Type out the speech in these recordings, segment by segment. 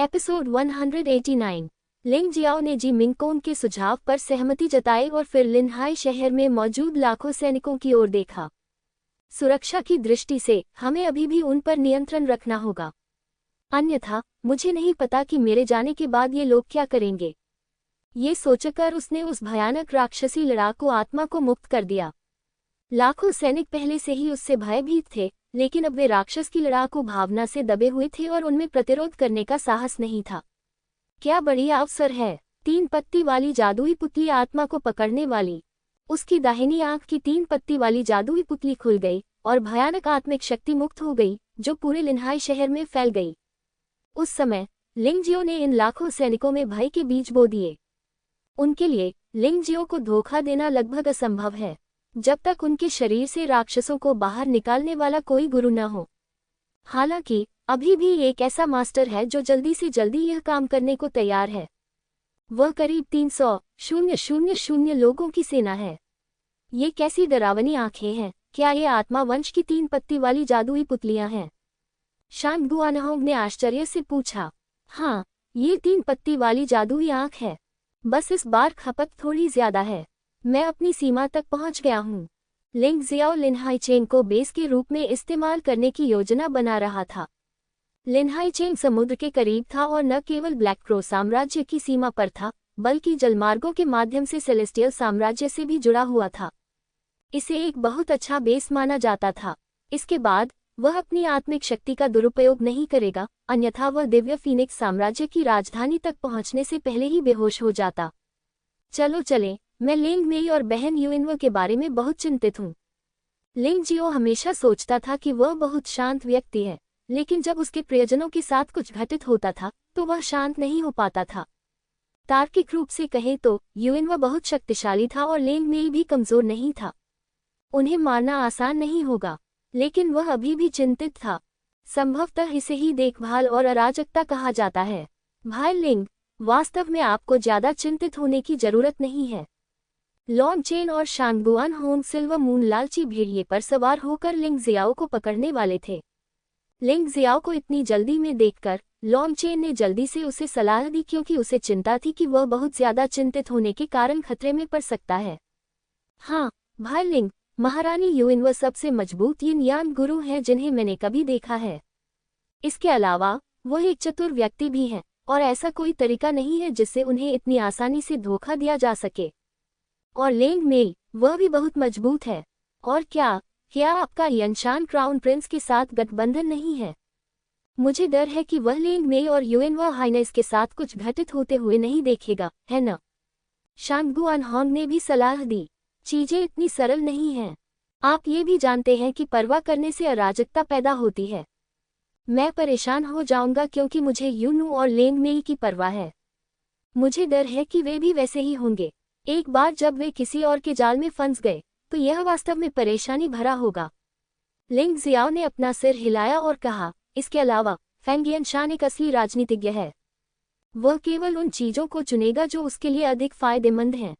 Episode 189। लिंग Xiao ने जी मिंगकोंग के सुझाव पर सहमति जताई और फिर लिनहाई शहर में मौजूद लाखों सैनिकों की ओर देखा। सुरक्षा की दृष्टि से हमें अभी भी उन पर नियंत्रण रखना होगा, अन्यथा मुझे नहीं पता कि मेरे जाने के बाद ये लोग क्या करेंगे। ये सोचकर उसने उस भयानक राक्षसी लड़ाकू आत्मा को मुक्त कर दिया। लाखों सैनिक पहले से ही उससे भयभीत थे, लेकिन अब वे राक्षस की लड़ाकू भावना से दबे हुए थे और उनमें प्रतिरोध करने का साहस नहीं था। क्या बढ़िया अवसर है। 3 पत्ती वाली जादुई पुतली आत्मा को पकड़ने वाली। उसकी दाहिनी आंख की 3 पत्ती वाली जादुई पुतली खुल गई और भयानक आत्मिक शक्ति मुक्त हो गई, जो पूरे लिनहाई शहर में फैल गई। उस समय लिंगजियो ने इन लाखों सैनिकों में भय के बीज बो दिए। उनके लिए लिंगजियो को धोखा देना लगभग असंभव है, जब तक उनके शरीर से राक्षसों को बाहर निकालने वाला कोई गुरु न हो। हालांकि अभी भी एक ऐसा मास्टर है जो जल्दी से जल्दी यह काम करने को तैयार है। वह करीब 300,000 लोगों की सेना है। ये कैसी डरावनी आंखें हैं। क्या ये आत्मा वंश की 3 पत्ती वाली जादुई पुतलियां हैं? शान गुआनहोंग ने आश्चर्य से पूछा। हाँ, ये 3 पत्ती वाली जादुई आंख है। बस इस बार खपत थोड़ी ज्यादा है। मैं अपनी सीमा तक पहुंच गया हूँ। लिंग जियाओ लिनहाईचेंग को बेस के रूप में इस्तेमाल करने की योजना बना रहा था। लिनहाईचेंग समुद्र के करीब था और न केवल ब्लैक क्रो साम्राज्य की सीमा पर था, बल्कि जलमार्गों के माध्यम से सेलेस्टियल साम्राज्य से भी जुड़ा हुआ था। इसे एक बहुत अच्छा बेस माना जाता था। इसके बाद वह अपनी आत्मिक शक्ति का दुरुपयोग नहीं करेगा, अन्यथा वह दिव्य फीनिक्स साम्राज्य की राजधानी तक पहुंचने से पहले ही बेहोश हो जाता। चलो चलें। मैं लिंग मेई और बहन युइनवो के बारे में बहुत चिंतित हूँ। लिंग जियो हमेशा सोचता था कि वह बहुत शांत व्यक्ति है, लेकिन जब उसके प्रियजनों के साथ कुछ घटित होता था तो वह शांत नहीं हो पाता था। तार्किक रूप से कहे तो युइनवो बहुत शक्तिशाली था और लिंग मेई भी कमजोर नहीं था। उन्हें मारना आसान नहीं होगा, लेकिन वह अभी भी चिंतित था। संभवतः इसे ही देखभाल और अराजकता कहा जाता है। भाई लिंग, वास्तव में आपको ज्यादा चिंतित होने की जरूरत नहीं है। लॉन्ग चेन और शान गुआनहोंग सिल्वर मून लालची भेड़िए पर सवार होकर लिंग जियाओ को पकड़ने वाले थे। लिंग जियाओ को इतनी जल्दी में देखकर लॉन्ग चेन ने जल्दी से उसे सलाह दी, क्योंकि उसे चिंता थी कि वह बहुत ज्यादा चिंतित होने के कारण खतरे में पड़ सकता है। हाँ भाई लिंग, महारानी युइनवो सबसे मजबूत यिन यान गुरु हैं जिन्हें मैंने कभी देखा है। इसके अलावा वह एक चतुर व्यक्ति भी है और ऐसा कोई तरीका नहीं है जिससे उन्हें इतनी आसानी से धोखा दिया जा सके। और लिंग मेई, वह भी बहुत मजबूत है। और क्या आपका यनशान क्राउन प्रिंस के साथ गठबंधन नहीं है? मुझे डर है कि वह लिंग मेई और युइनवो हाइनेस के साथ कुछ घटित होते हुए नहीं देखेगा, है न? शान गुआनहोंग ने भी सलाह दी। चीजें इतनी सरल नहीं हैं। आप ये भी जानते हैं कि परवाह करने से अराजकता पैदा होती है। मैं परेशान हो जाऊंगा क्योंकि मुझे यूनू और लिंग मेई की परवाह है। मुझे डर है कि वे भी वैसे ही होंगे। एक बार जब वे किसी और के जाल में फंस गए तो यह वास्तव में परेशानी भरा होगा। लिंग जियाओ ने अपना सिर हिलाया और कहा, इसके अलावा फेंग यनशान एक असली राजनीतिज्ञ है। वह केवल उन चीजों को चुनेगा जो उसके लिए अधिक फायदेमंद हैं।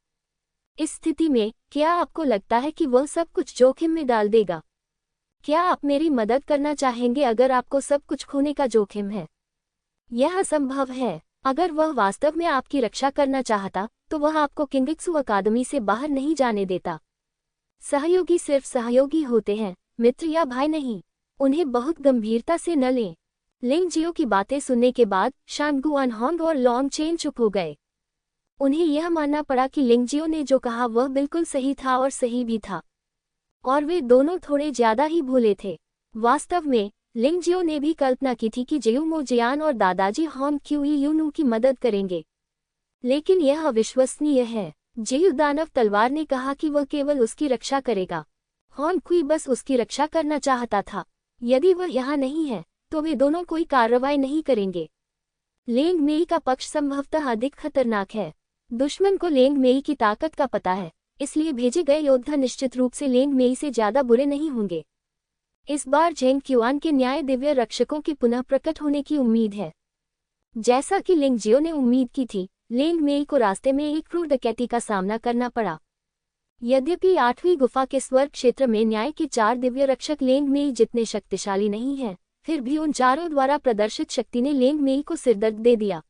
इस स्थिति में क्या आपको लगता है कि वह सब कुछ जोखिम में डाल देगा? क्या आप मेरी मदद करना चाहेंगे अगर आपको सब कुछ खोने का जोखिम है? यह असंभव है। अगर वह वास्तव में आपकी रक्षा करना चाहता तो वह आपको किंगित्सु अकादमी से बाहर नहीं जाने देता। सहयोगी सिर्फ सहयोगी होते हैं, मित्र या भाई नहीं। उन्हें बहुत गंभीरता से न लें। लिंग जियो की बातें सुनने के बाद शान गुआनहोंग और लॉन्ग चेन चुप हो गए। उन्हें यह मानना पड़ा कि लिंग जियो ने जो कहा वह बिल्कुल सही था और सही भी था, और वे दोनों थोड़े ज्यादा ही भूले थे। वास्तव में लिंग जियो ने भी कल्पना की थी कि जियुमो जियान और दादाजी हॉन क्यूई यूनू की मदद करेंगे, लेकिन यह अविश्वसनीय है। जियु दानव तलवार ने कहा कि वह केवल उसकी रक्षा करेगा। हॉन क्यूई बस उसकी रक्षा करना चाहता था। यदि वह यहाँ नहीं है तो वे दोनों कोई कार्रवाई नहीं करेंगे। लिंग मेई का पक्ष संभवतः अधिक खतरनाक है। दुश्मन को लिंग मेई की ताकत का पता है, इसलिए भेजे गए योद्धा निश्चित रूप से लिंग मेई से ज्यादा बुरे नहीं होंगे। इस बार झेंग क्युआन के न्याय दिव्य रक्षकों के पुनः प्रकट होने की उम्मीद है। जैसा कि लिंग जियो ने उम्मीद की थी, लिंग मेई को रास्ते में एक क्रूर डकैती का सामना करना पड़ा। यद्यपि 8वीं गुफा के स्वर्ग क्षेत्र में न्याय के 4 दिव्य रक्षक लिंग मेई जितने शक्तिशाली नहीं हैं, फिर भी उन चारों द्वारा प्रदर्शित शक्ति ने लिंग मेई को सिरदर्द दे दिया।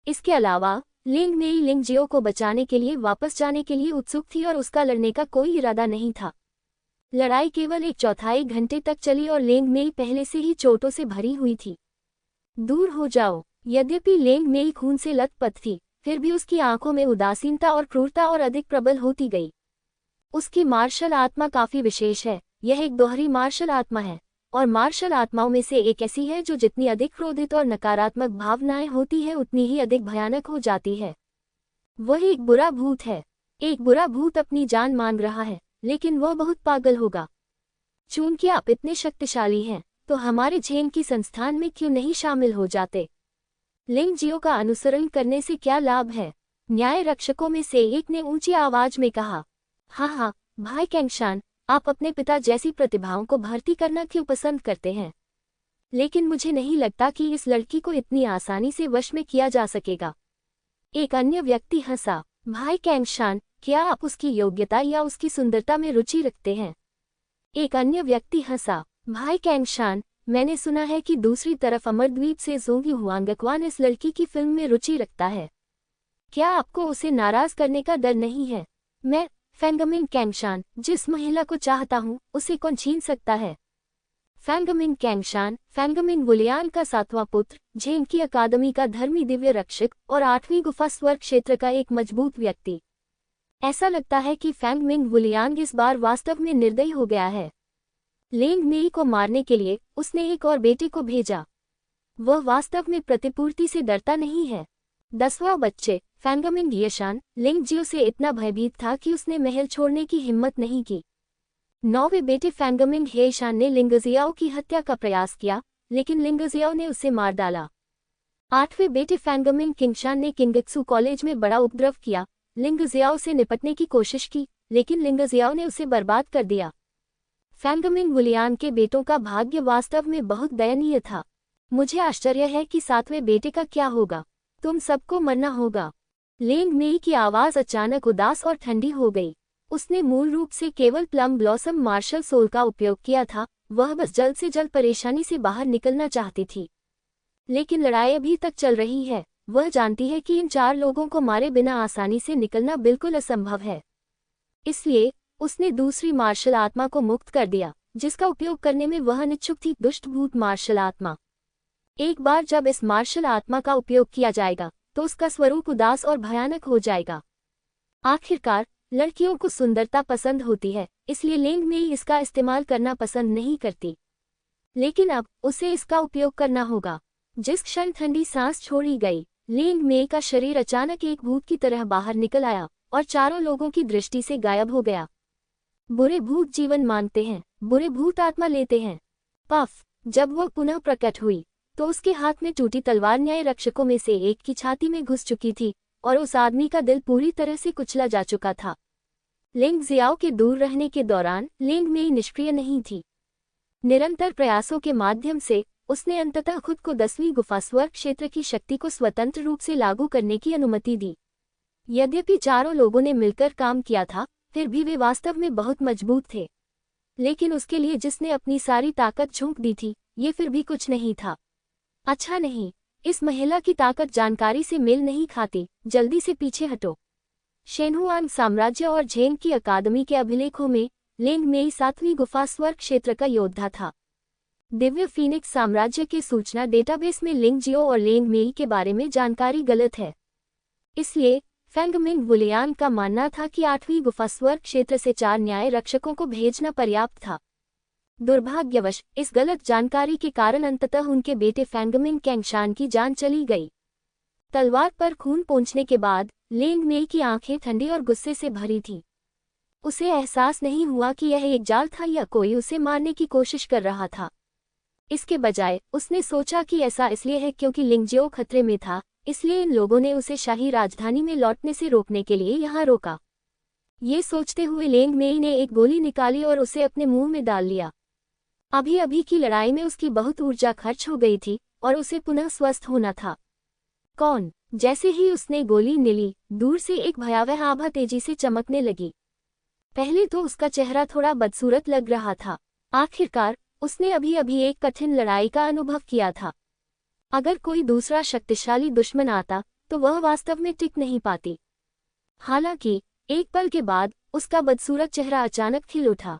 इसके अलावा लिंग मेई लिंग जियो को बचाने के लिए वापस जाने के लिए उत्सुक थी और उसका लड़ने का कोई इरादा नहीं था। लड़ाई केवल 1/4 घंटे तक चली और लिंग मेई पहले से ही चोटों से भरी हुई थी। दूर हो जाओ। यद्यपि लिंग मेई खून से लथपथ थी, फिर भी उसकी आंखों में उदासीनता और क्रूरता और अधिक प्रबल होती गई। उसकी मार्शल आत्मा काफी विशेष है। यह एक दोहरी मार्शल आत्मा है, और मार्शल आत्माओं में से एक ऐसी है जो जितनी अधिक क्रोधित और नकारात्मक भावनाएं होती है उतनी ही अधिक भयानक हो जाती है। वह एक बुरा भूत है। एक बुरा भूत अपनी जान मांग रहा है, लेकिन वह बहुत पागल होगा। चूंकि आप इतने शक्तिशाली हैं, तो हमारे झेन की संस्थान में क्यों नहीं शामिल हो जाते? लिंग जियो का अनुसरण करने से क्या लाभ है? न्याय रक्षकों में से एक ने ऊंची आवाज में कहा। हाँ, भाई कैंगशान, आप अपने पिता जैसी प्रतिभाओं को भर्ती करना क्यों पसंद करते हैं? लेकिन मुझे नहीं लगता कि इस लड़की को इतनी आसानी से वश में किया जा सकेगा। एक अन्य व्यक्ति हंसा। भाई कैंगशान, क्या आप उसकी योग्यता या उसकी सुंदरता में रुचि रखते हैं? एक अन्य व्यक्ति हंसा। भाई कैंगशान, मैंने सुना है कि दूसरी तरफ अमरद्वीप से जोंगी हुआंगक्वान इस लड़की की फिल्म में रुचि रखता है। क्या आपको उसे नाराज करने का डर नहीं है? मैं फैंगमिंग कैंगशान, जिस महिला को चाहता हूँ उसे कौन छीन सकता है? फैंगमिंग कैंगशान, फैंगमिंग वुलियान का 7वां पुत्र, झेन की अकादमी का धर्मी दिव्य रक्षक और 8वीं गुफा स्वर्ग क्षेत्र का एक मजबूत व्यक्ति। ऐसा लगता है कि फैंगमिंग वुलियान इस बार वास्तव में निर्दयी हो गया है। लिंग मेई को मारने के लिए उसने एक और बेटे को भेजा। वह वास्तव में प्रतिपूर्ति से डरता नहीं है। 10वां बच्चे फैंगमिंग येशान लिंग जियो से इतना भयभीत था कि उसने महल छोड़ने की हिम्मत नहीं की। 9वें बेटे फैंगमिंग हेशान ने लिंगजियाओ की हत्या का प्रयास किया, लेकिन लिंगजियाओ ने उसे मार डाला। 8वें बेटे फैंगमिंग किंगशान ने किंगत्सु कॉलेज में बड़ा उपद्रव किया, लिंगजियाओ से निपटने की कोशिश की, लेकिन लिंगजियाओ ने उसे बर्बाद कर दिया। फैंगमिंग वुलियान के बेटों का भाग्य वास्तव में बहुत दयनीय था। मुझे आश्चर्य है कि 7वें बेटे का क्या होगा। तुम सबको मरना होगा। लिंग मेई की आवाज अचानक उदास और ठंडी हो गई। उसने मूल रूप से केवल प्लम ब्लॉसम मार्शल सोल का उपयोग किया था। वह बस जल्द से जल्द परेशानी से बाहर निकलना चाहती थी। लेकिन लड़ाई अभी तक चल रही है। वह जानती है कि इन 4 लोगों को मारे बिना आसानी से निकलना बिल्कुल असंभव है। इसलिए उसने दूसरी मार्शल आत्मा को मुक्त कर दिया, जिसका उपयोग करने में वह अनिच्छुक थी, दुष्ट भूत मार्शल आत्मा। एक बार जब इस मार्शल आत्मा का उपयोग किया जाएगा, तो उसका स्वरूप उदास और भयानक हो जाएगा। आखिरकार लड़कियों को सुंदरता पसंद होती है, इसलिए लिंग मेई इसका इस्तेमाल करना पसंद नहीं करती। लेकिन अब उसे इसका उपयोग करना होगा। जिस क्षण ठंडी सांस छोड़ी गई, लिंग मेई का शरीर अचानक एक भूत की तरह बाहर निकल आया और चारों लोगों की दृष्टि से गायब हो गया। बुरे भूत जीवन मांगते हैं, बुरे भूत आत्मा लेते हैं। पफ! जब वह पुनः प्रकट हुई, तो उसके हाथ में टूटी तलवार न्याय रक्षकों में से एक की छाती में घुस चुकी थी और उस आदमी का दिल पूरी तरह से कुचला जा चुका था। लिंग जियाओ के दूर रहने के दौरान लिंग मेई निष्क्रिय नहीं थी। निरंतर प्रयासों के माध्यम से उसने अंततः खुद को 10वीं गुफा स्वर्ग क्षेत्र की शक्ति को स्वतंत्र रूप से लागू करने की अनुमति दी। यद्यपि चारों लोगों ने मिलकर काम किया था, फिर भी वे वास्तव में बहुत मजबूत थे। लेकिन उसके लिए जिसने अपनी सारी ताकत झोंक दी थी, ये फिर भी कुछ नहीं था। अच्छा नहीं, इस महिला की ताकत जानकारी से मेल नहीं खाती, जल्दी से पीछे हटो। शेनहुआन साम्राज्य और झेंग की अकादमी के अभिलेखों में लिंग मेई 7वीं गुफा स्वर्ग क्षेत्र का योद्धा था। दिव्य फीनिक्स साम्राज्य के सूचना डेटाबेस में लिंग जियो और लिंग मेई के बारे में जानकारी गलत है। इसलिए फैंगमिंग वुलियान का मानना था कि 8वीं गुफा स्वर्ग क्षेत्र से 4 न्याय रक्षकों को भेजना पर्याप्त था। दुर्भाग्यवश इस गलत जानकारी के कारण अंततः उनके बेटे फैंगमिंग कैंगशान की जान चली गई। तलवार पर खून पोंछने के बाद लिंग मेई की आंखें ठंडी और गुस्से से भरी थीं। उसे एहसास नहीं हुआ कि यह एक जाल था या कोई उसे मारने की कोशिश कर रहा था। इसके बजाय उसने सोचा कि ऐसा इसलिए है क्योंकि लिंगजियो खतरे में था, इसलिए इन लोगों ने उसे शाही राजधानी में लौटने से रोकने के लिए यहाँ रोका। ये सोचते हुए लिंग मेई ने एक गोली निकाली और उसे अपने मुंह में डाल लिया। अभी अभी की लड़ाई में उसकी बहुत ऊर्जा खर्च हो गई थी और उसे पुनः स्वस्थ होना था। कौन? जैसे ही उसने गोली निली, दूर से एक भयावह आभा तेजी से चमकने लगी। पहले तो उसका चेहरा थोड़ा बदसूरत लग रहा था। आखिरकार उसने अभी अभी एक कठिन लड़ाई का अनुभव किया था। अगर कोई दूसरा शक्तिशाली दुश्मन आता तो वह वास्तव में टिक नहीं पाती। हालांकि एक पल के बाद उसका बदसूरत चेहरा अचानक खिल उठा।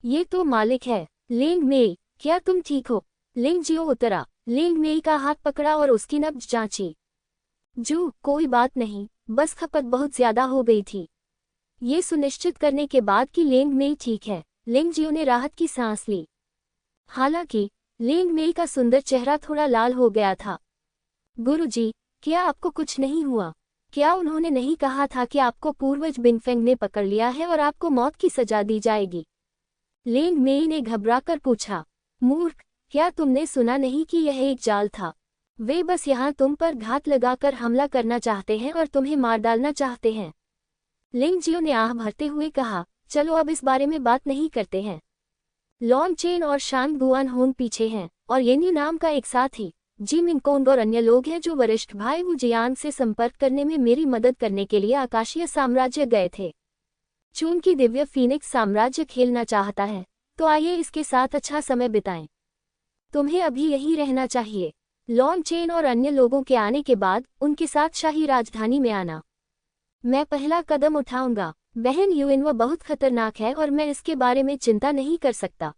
ये तो मालिक है, लिंग मेई, क्या तुम ठीक हो? लिंग जियो उतरा, लिंग मेई का हाथ पकड़ा और उसकी नब्ज जांची। जू, कोई बात नहीं, बस खपत बहुत ज्यादा हो गई थी। ये सुनिश्चित करने के बाद कि लिंग मेई ठीक है, लिंग जियो ने राहत की सांस ली। हालांकि लिंग मेई का सुंदर चेहरा थोड़ा लाल हो गया था। गुरुजी, क्या आपको कुछ नहीं हुआ? क्या उन्होंने नहीं कहा था कि आपको पूर्वज बिंगफेंग ने पकड़ लिया है और आपको मौत की सजा दी जाएगी? लिंग मेई ने घबराकर पूछा। मूर्ख, क्या तुमने सुना नहीं कि यह एक जाल था? वे बस यहाँ तुम पर घात लगाकर हमला करना चाहते हैं और तुम्हें मार डालना चाहते हैं। लिंग जियो ने आह भरते हुए कहा, चलो अब इस बारे में बात नहीं करते हैं। लॉन्ग चेन और शांग गुआन होंग पीछे हैं और येन्यू नाम का एक साथी जी मिंगकोंग और अन्य लोग हैं जो वरिष्ठ भाई वू जियांग से संपर्क करने में मेरी मदद करने के लिए आकाशीय साम्राज्य गए थे। चून की दिव्य फीनिक्स साम्राज्य खेलना चाहता है, तो आइए इसके साथ अच्छा समय बिताएं। तुम्हें अभी यहीं रहना चाहिए। लॉन्ग चेन और अन्य लोगों के आने के बाद उनके साथ शाही राजधानी में आना। मैं पहला कदम उठाऊंगा। बहन युएनवा बहुत खतरनाक है और मैं इसके बारे में चिंता नहीं कर सकता।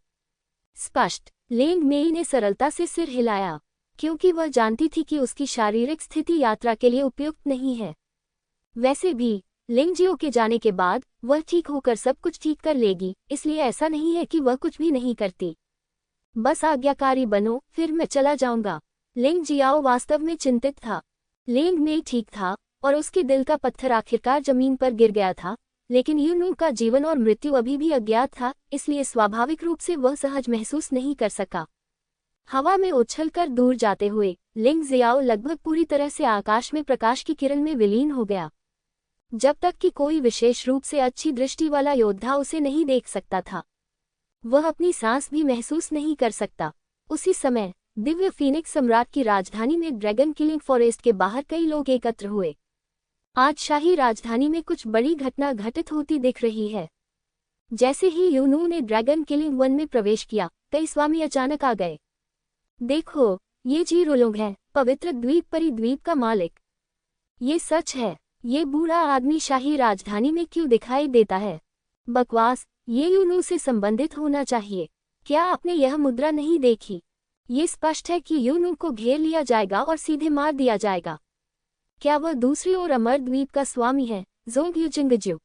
स्पष्ट। लिंग मेई ने सरलता से सिर हिलाया, क्योंकि वह जानती थी कि उसकी शारीरिक स्थिति यात्रा के लिए उपयुक्त नहीं है। वैसे भी लिंग जियो के जाने के बाद वह ठीक होकर सब कुछ ठीक कर लेगी, इसलिए ऐसा नहीं है कि वह कुछ भी नहीं करती। बस आज्ञाकारी बनो, फिर मैं चला जाऊंगा। लिंग जियाओ वास्तव में चिंतित था। लिंग मेई ठीक था और उसके दिल का पत्थर आखिरकार जमीन पर गिर गया था, लेकिन यूनू का जीवन और मृत्यु अभी भी अज्ञात था, इसलिए स्वाभाविक रूप से वह सहज महसूस नहीं कर सका। हवा में उछलकर दूर जाते हुए लिंग जियाओ लगभग पूरी तरह से आकाश में प्रकाश की किरण में विलीन हो गया। जब तक कि कोई विशेष रूप से अच्छी दृष्टि वाला योद्धा उसे नहीं देख सकता था, वह अपनी सांस भी महसूस नहीं कर सकता। उसी समय दिव्य फीनिक्स सम्राट की राजधानी में ड्रैगन किलिंग फॉरेस्ट के बाहर कई लोग एकत्र हुए। आज शाही राजधानी में कुछ बड़ी घटना घटित होती दिख रही है। जैसे ही यूनू ने ड्रैगन किलिंग वन में प्रवेश किया, कई स्वामी अचानक आ गए। देखो, ये जी रुलोंग है, पवित्र द्वीप परी द्वीप का मालिक। ये सच है। ये बूढ़ा आदमी शाही राजधानी में क्यों दिखाई देता है? बकवास, ये यूनू से संबंधित होना चाहिए। क्या आपने यह मुद्रा नहीं देखी? ये स्पष्ट है कि यूनू को घेर लिया जाएगा और सीधे मार दिया जाएगा। क्या वह दूसरी ओर अमर द्वीप का स्वामी है, जोंग यूजिंगजू?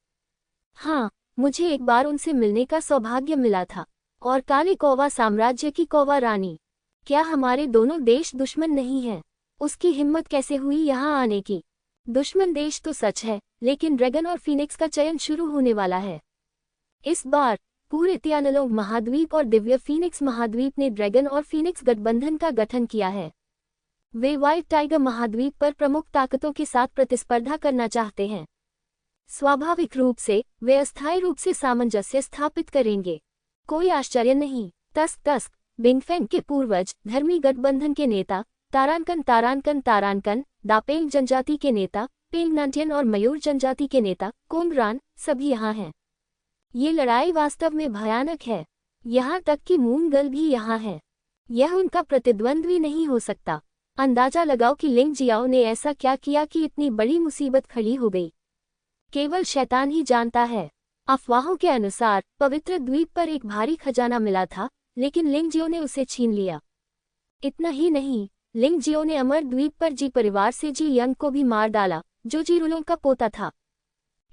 हाँ, मुझे एक बार उनसे मिलने का सौभाग्य मिला था। और काले कौवा साम्राज्य की कौवा रानी। क्या हमारे दोनों देश दुश्मन नहीं हैं? उसकी हिम्मत कैसे हुई यहाँ आने की? दुश्मन देश तो सच है, लेकिन ड्रैगन और फीनिक्स का चयन शुरू होने वाला है। इस बार पूरे तियानलोंग महाद्वीप और दिव्य फीनिक्स महाद्वीप ने ड्रैगन और फीनिक्स गठबंधन का गठन किया है। वे व्हाइट टाइगर महाद्वीप पर प्रमुख ताकतों के साथ प्रतिस्पर्धा करना चाहते हैं। स्वाभाविक रूप से वे अस्थायी रूप से सामंजस्य स्थापित करेंगे। कोई आश्चर्य नहीं। तस्क बिंगफेंग के पूर्वज, धर्मी गठबंधन के नेता तारानकन, दापेंग जनजाति के नेता पेंग नान्टियन और मयूर जनजाति के नेता कोंगरान सभी यहाँ हैं। ये लड़ाई वास्तव में भयानक है। यहाँ तक कि मूंगल भी यहाँ है। यह उनका प्रतिद्वंद्वी नहीं हो सकता। अंदाजा लगाओ कि लिंग जियाओ ने ऐसा क्या किया कि इतनी बड़ी मुसीबत खड़ी हो गई। केवल शैतान ही जानता है। अफवाहों के अनुसार पवित्र द्वीप पर एक भारी खजाना मिला था, लेकिन लिंग जियो ने उसे छीन लिया। इतना ही नहीं, लिंग जियो ने अमर द्वीप पर जी परिवार से जी यंग को भी मार डाला, जो जी रुलोंग का पोता था।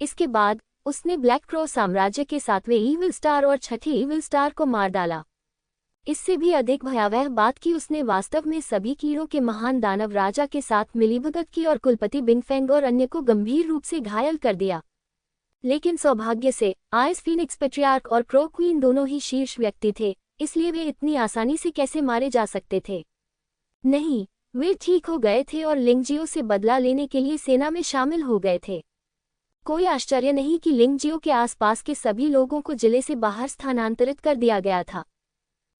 इसके बाद उसने ब्लैक क्रो साम्राज्य के 7वें ईविल स्टार और 6ठे ईविल स्टार को मार डाला। इससे भी अधिक भयावह बात कि उसने वास्तव में सभी कीड़ों के महान दानव राजा के साथ मिलीभगत की और कुलपति बिंगफेंग और अन्य को गंभीर रूप से घायल कर दिया। लेकिन सौभाग्य से आइस फीनिक्स पेट्रियार्क और क्रो क्वीन दोनों ही शीर्ष व्यक्ति थे, इसलिए वे इतनी आसानी से कैसे मारे जा सकते थे? नहीं, वे ठीक हो गए थे और लिंग जियो से बदला लेने के लिए सेना में शामिल हो गए थे। कोई आश्चर्य नहीं कि लिंग जियो के आसपास के सभी लोगों को जिले से बाहर स्थानांतरित कर दिया गया था।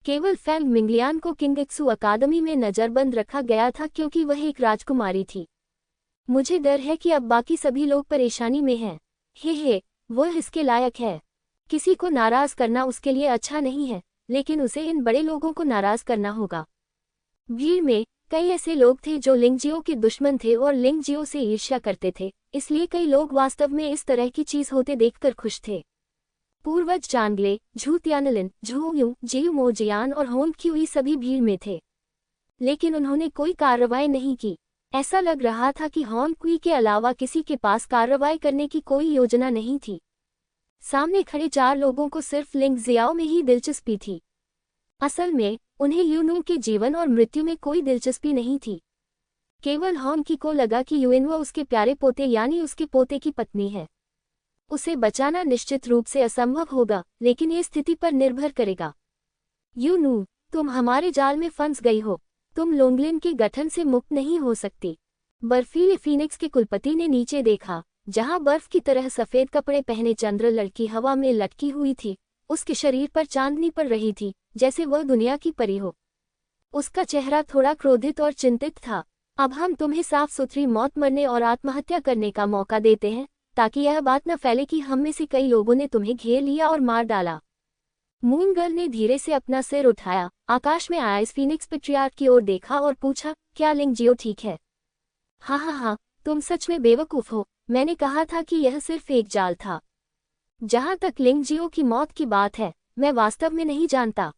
केवल फैंग मिंगलियान को किंगक्सू अकादमी में नजरबंद रखा गया था क्योंकि वह एक राजकुमारी थी। मुझे डर है कि अब बाकी सभी लोग परेशानी में हैं। हे, वह इसके लायक है। किसी को नाराज करना उसके लिए अच्छा नहीं है, लेकिन उसे इन बड़े लोगों को नाराज करना होगा। भीड़ में कई ऐसे लोग थे जो लिंगजियो के दुश्मन थे और लिंगजियो से ईर्ष्या करते थे, इसलिए कई लोग वास्तव में इस तरह की चीज होते देखकर खुश थे। पूर्वज चांगले, झू त्यानलिन, झू यू, जियू मोजियान और होंग क्यूई सभी भीड़ में थे, लेकिन उन्होंने कोई कार्रवाई नहीं की। ऐसा लग रहा था कि होंग क्यूई के अलावा किसी के पास कार्रवाई करने की कोई योजना नहीं थी। सामने खड़े 4 लोगों को सिर्फ लिंगजियाओ में ही दिलचस्पी थी। असल में उन्हें यूनू के जीवन और मृत्यु में कोई दिलचस्पी नहीं थी। केवल होंग की को लगा कि युएनवो उसके प्यारे पोते यानी उसके पोते की पत्नी है। उसे बचाना निश्चित रूप से असंभव होगा, लेकिन ये स्थिति पर निर्भर करेगा। यूनू, तुम हमारे जाल में फंस गई हो। तुम लोंगलिन के गठन से मुक्त नहीं हो सकती। बर्फीले फीनिक्स के कुलपति ने नीचे देखा, जहां बर्फ की तरह सफेद कपड़े पहने चंद्र लड़की हवा में लटकी हुई थी। उसके शरीर पर चांदनी पड़ रही थी, जैसे वह दुनिया की परी हो। उसका चेहरा थोड़ा क्रोधित और चिंतित था। अब हम तुम्हें साफ सुथरी मौत मरने और आत्महत्या करने का मौका देते हैं, ताकि यह बात न फैले कि हम में से कई लोगों ने तुम्हें घेर लिया और मार डाला। मून गर्ल ने धीरे से अपना सिर उठाया, आकाश में आया इस फीनिक्स पेट्रियार्क की ओर देखा और पूछा, क्या लिंगजियो ठीक है? हाँ, तुम सच में बेवकूफ हो। मैंने कहा था कि यह सिर्फ एक जाल था। जहां तक लिंगजियो की मौत की बात है, मैं वास्तव में नहीं जानता।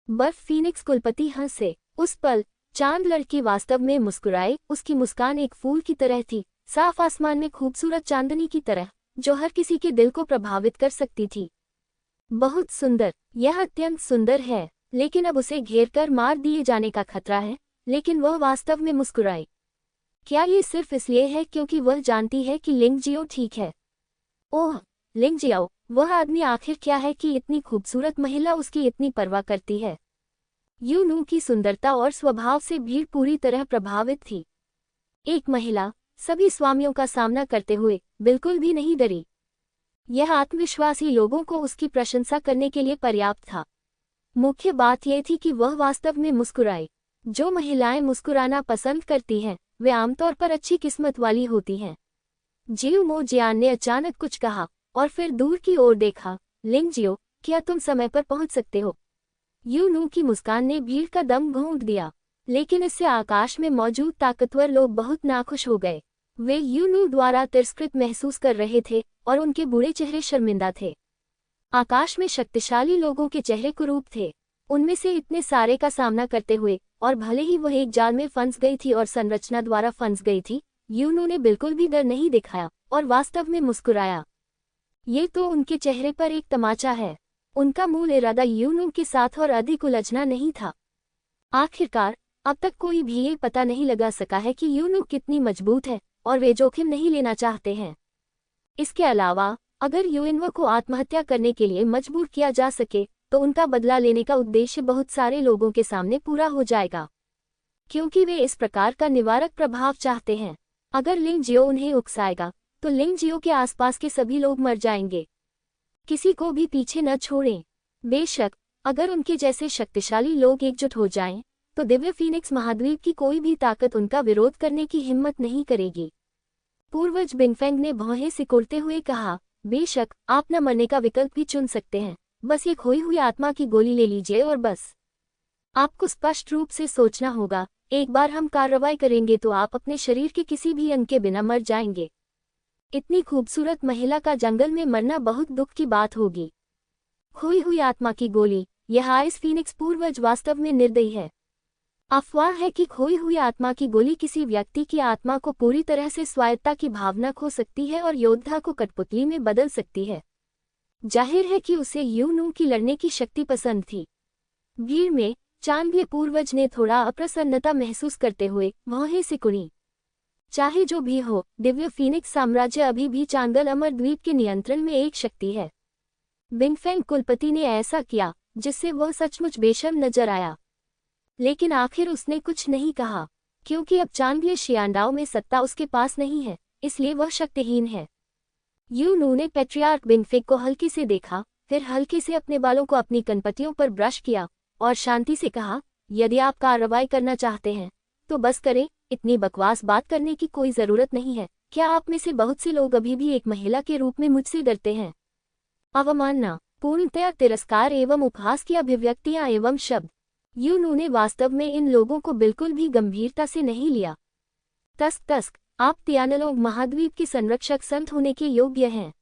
बर्फ फीनिक्स कुलपति हंसे। उस पल चांद लड़की वास्तव में मुस्कुराए। उसकी मुस्कान एक फूल की तरह थी, साफ आसमान में खूबसूरत चांदनी की तरह, जो हर किसी के दिल को प्रभावित कर सकती थी। बहुत सुंदर, यह अत्यंत सुंदर है, लेकिन अब उसे घेरकर मार दिए जाने का खतरा है। लेकिन वह वास्तव में मुस्कुराई। क्या ये सिर्फ इसलिए है क्योंकि वह जानती है कि लिंगजियो ठीक है? ओह, लिंगजियो, वह आदमी आखिर क्या है कि इतनी खूबसूरत महिला उसकी इतनी परवाह करती है? यूनू की सुंदरता और स्वभाव से भीड़ पूरी तरह प्रभावित थी। एक महिला सभी स्वामियों का सामना करते हुए बिल्कुल भी नहीं डरी। यह आत्मविश्वासी लोगों को उसकी प्रशंसा करने के लिए पर्याप्त था। मुख्य बात यह थी कि वह वास्तव में मुस्कुराई। जो महिलाएं मुस्कुराना पसंद करती हैं, वे आमतौर पर अच्छी किस्मत वाली होती हैं। जियू मोजियान ने अचानक कुछ कहा और फिर दूर की ओर देखा। लिंगजियो, क्या तुम समय पर पहुंच सकते हो? यूनू की मुस्कान ने भीड़ का दम घोंट दिया, लेकिन इससे आकाश में मौजूद ताकतवर लोग बहुत नाखुश हो गए। वे यूनू द्वारा तिरस्कृत महसूस कर रहे थे और उनके बूढ़े चेहरे शर्मिंदा थे। आकाश में शक्तिशाली लोगों के चेहरे कुरूप थे। उनमें से इतने सारे का सामना करते हुए, और भले ही वह एक जाल में फंस गई थी और संरचना द्वारा फंस गई थी, यूनू ने बिल्कुल भी डर नहीं दिखाया और वास्तव में मुस्कुराया। ये तो उनके चेहरे पर एक तमाचा है। उनका मूल इरादा यूनू के साथ और अधिक उलझना नहीं था। आखिरकार अब तक कोई भी ये पता नहीं लगा सका है कि यूनू कितनी मजबूत है और वे जोखिम नहीं लेना चाहते हैं। इसके अलावा अगर यूएनओ को आत्महत्या करने के लिए मजबूर किया जा सके, तो उनका बदला लेने का उद्देश्य बहुत सारे लोगों के सामने पूरा हो जाएगा, क्योंकि वे इस प्रकार का निवारक प्रभाव चाहते हैं। अगर लिंगजियो उन्हें उकसाएगा, तो लिंगजियो के आसपास के सभी लोग मर जाएंगे। किसी को भी पीछे न छोड़ें। बेशक अगर उनके जैसे शक्तिशाली लोग एकजुट हो जाएं, तो दिव्य फीनिक्स महाद्वीप की कोई भी ताकत उनका विरोध करने की हिम्मत नहीं करेगी। पूर्वज बिंगफेंग ने भौहें सिकुड़ते हुए कहा, बेशक आप न मरने का विकल्प भी चुन सकते हैं, बस ये खोई हुई आत्मा की गोली ले लीजिए और बस। आपको स्पष्ट रूप से सोचना होगा, एक बार हम कार्रवाई करेंगे तो आप अपने शरीर के किसी भी अंग के बिना मर जाएंगे। इतनी खूबसूरत महिला का जंगल में मरना बहुत दुख की बात होगी। खोई हुई आत्मा की गोली, यह आइस फीनिक्स पूर्वज वास्तव में निर्दयी है। अफवाह है कि खोई हुई आत्मा की गोली किसी व्यक्ति की आत्मा को पूरी तरह से स्वायत्तता की भावना खो सकती है और योद्धा को कठपुतली में बदल सकती है। जाहिर है कि उसे यूनू की लड़ने की शक्ति पसंद थी। भीड़ में चांगले पूर्वज ने थोड़ा अप्रसन्नता महसूस करते हुए भौहें सिकुड़ी। चाहे जो भी हो, दिव्य फीनिक्स साम्राज्य अभी भी चांगल अमर द्वीप के नियंत्रण में एक शक्ति है। बिंगफेंग कुलपति ने ऐसा किया जिससे वह सचमुच बेशर्म नजर आया, लेकिन आखिर उसने कुछ नहीं कहा, क्योंकि अब चांगले शियांडाओ में सत्ता उसके पास नहीं है, इसलिए वह शक्तिहीन है। यूनू ने पेट्रियार्क बिंगफेंग को हल्के से देखा, फिर हल्के से अपने बालों को अपनी कनपटियों पर ब्रश किया और शांति से कहा, यदि आप कार्रवाई करना चाहते हैं तो बस करें, इतनी बकवास बात करने की कोई जरूरत नहीं है। क्या आप में से बहुत से लोग अभी भी एक महिला के रूप में मुझसे डरते हैं? अवमानना, पूर्णतया तिरस्कार एवं उपहास की अभिव्यक्तियां एवं शब्द। यूनू ने वास्तव में इन लोगों को बिल्कुल भी गंभीरता से नहीं लिया। तस्क, आप तियानलोंग महाद्वीप की संरक्षक संत होने के योग्य हैं।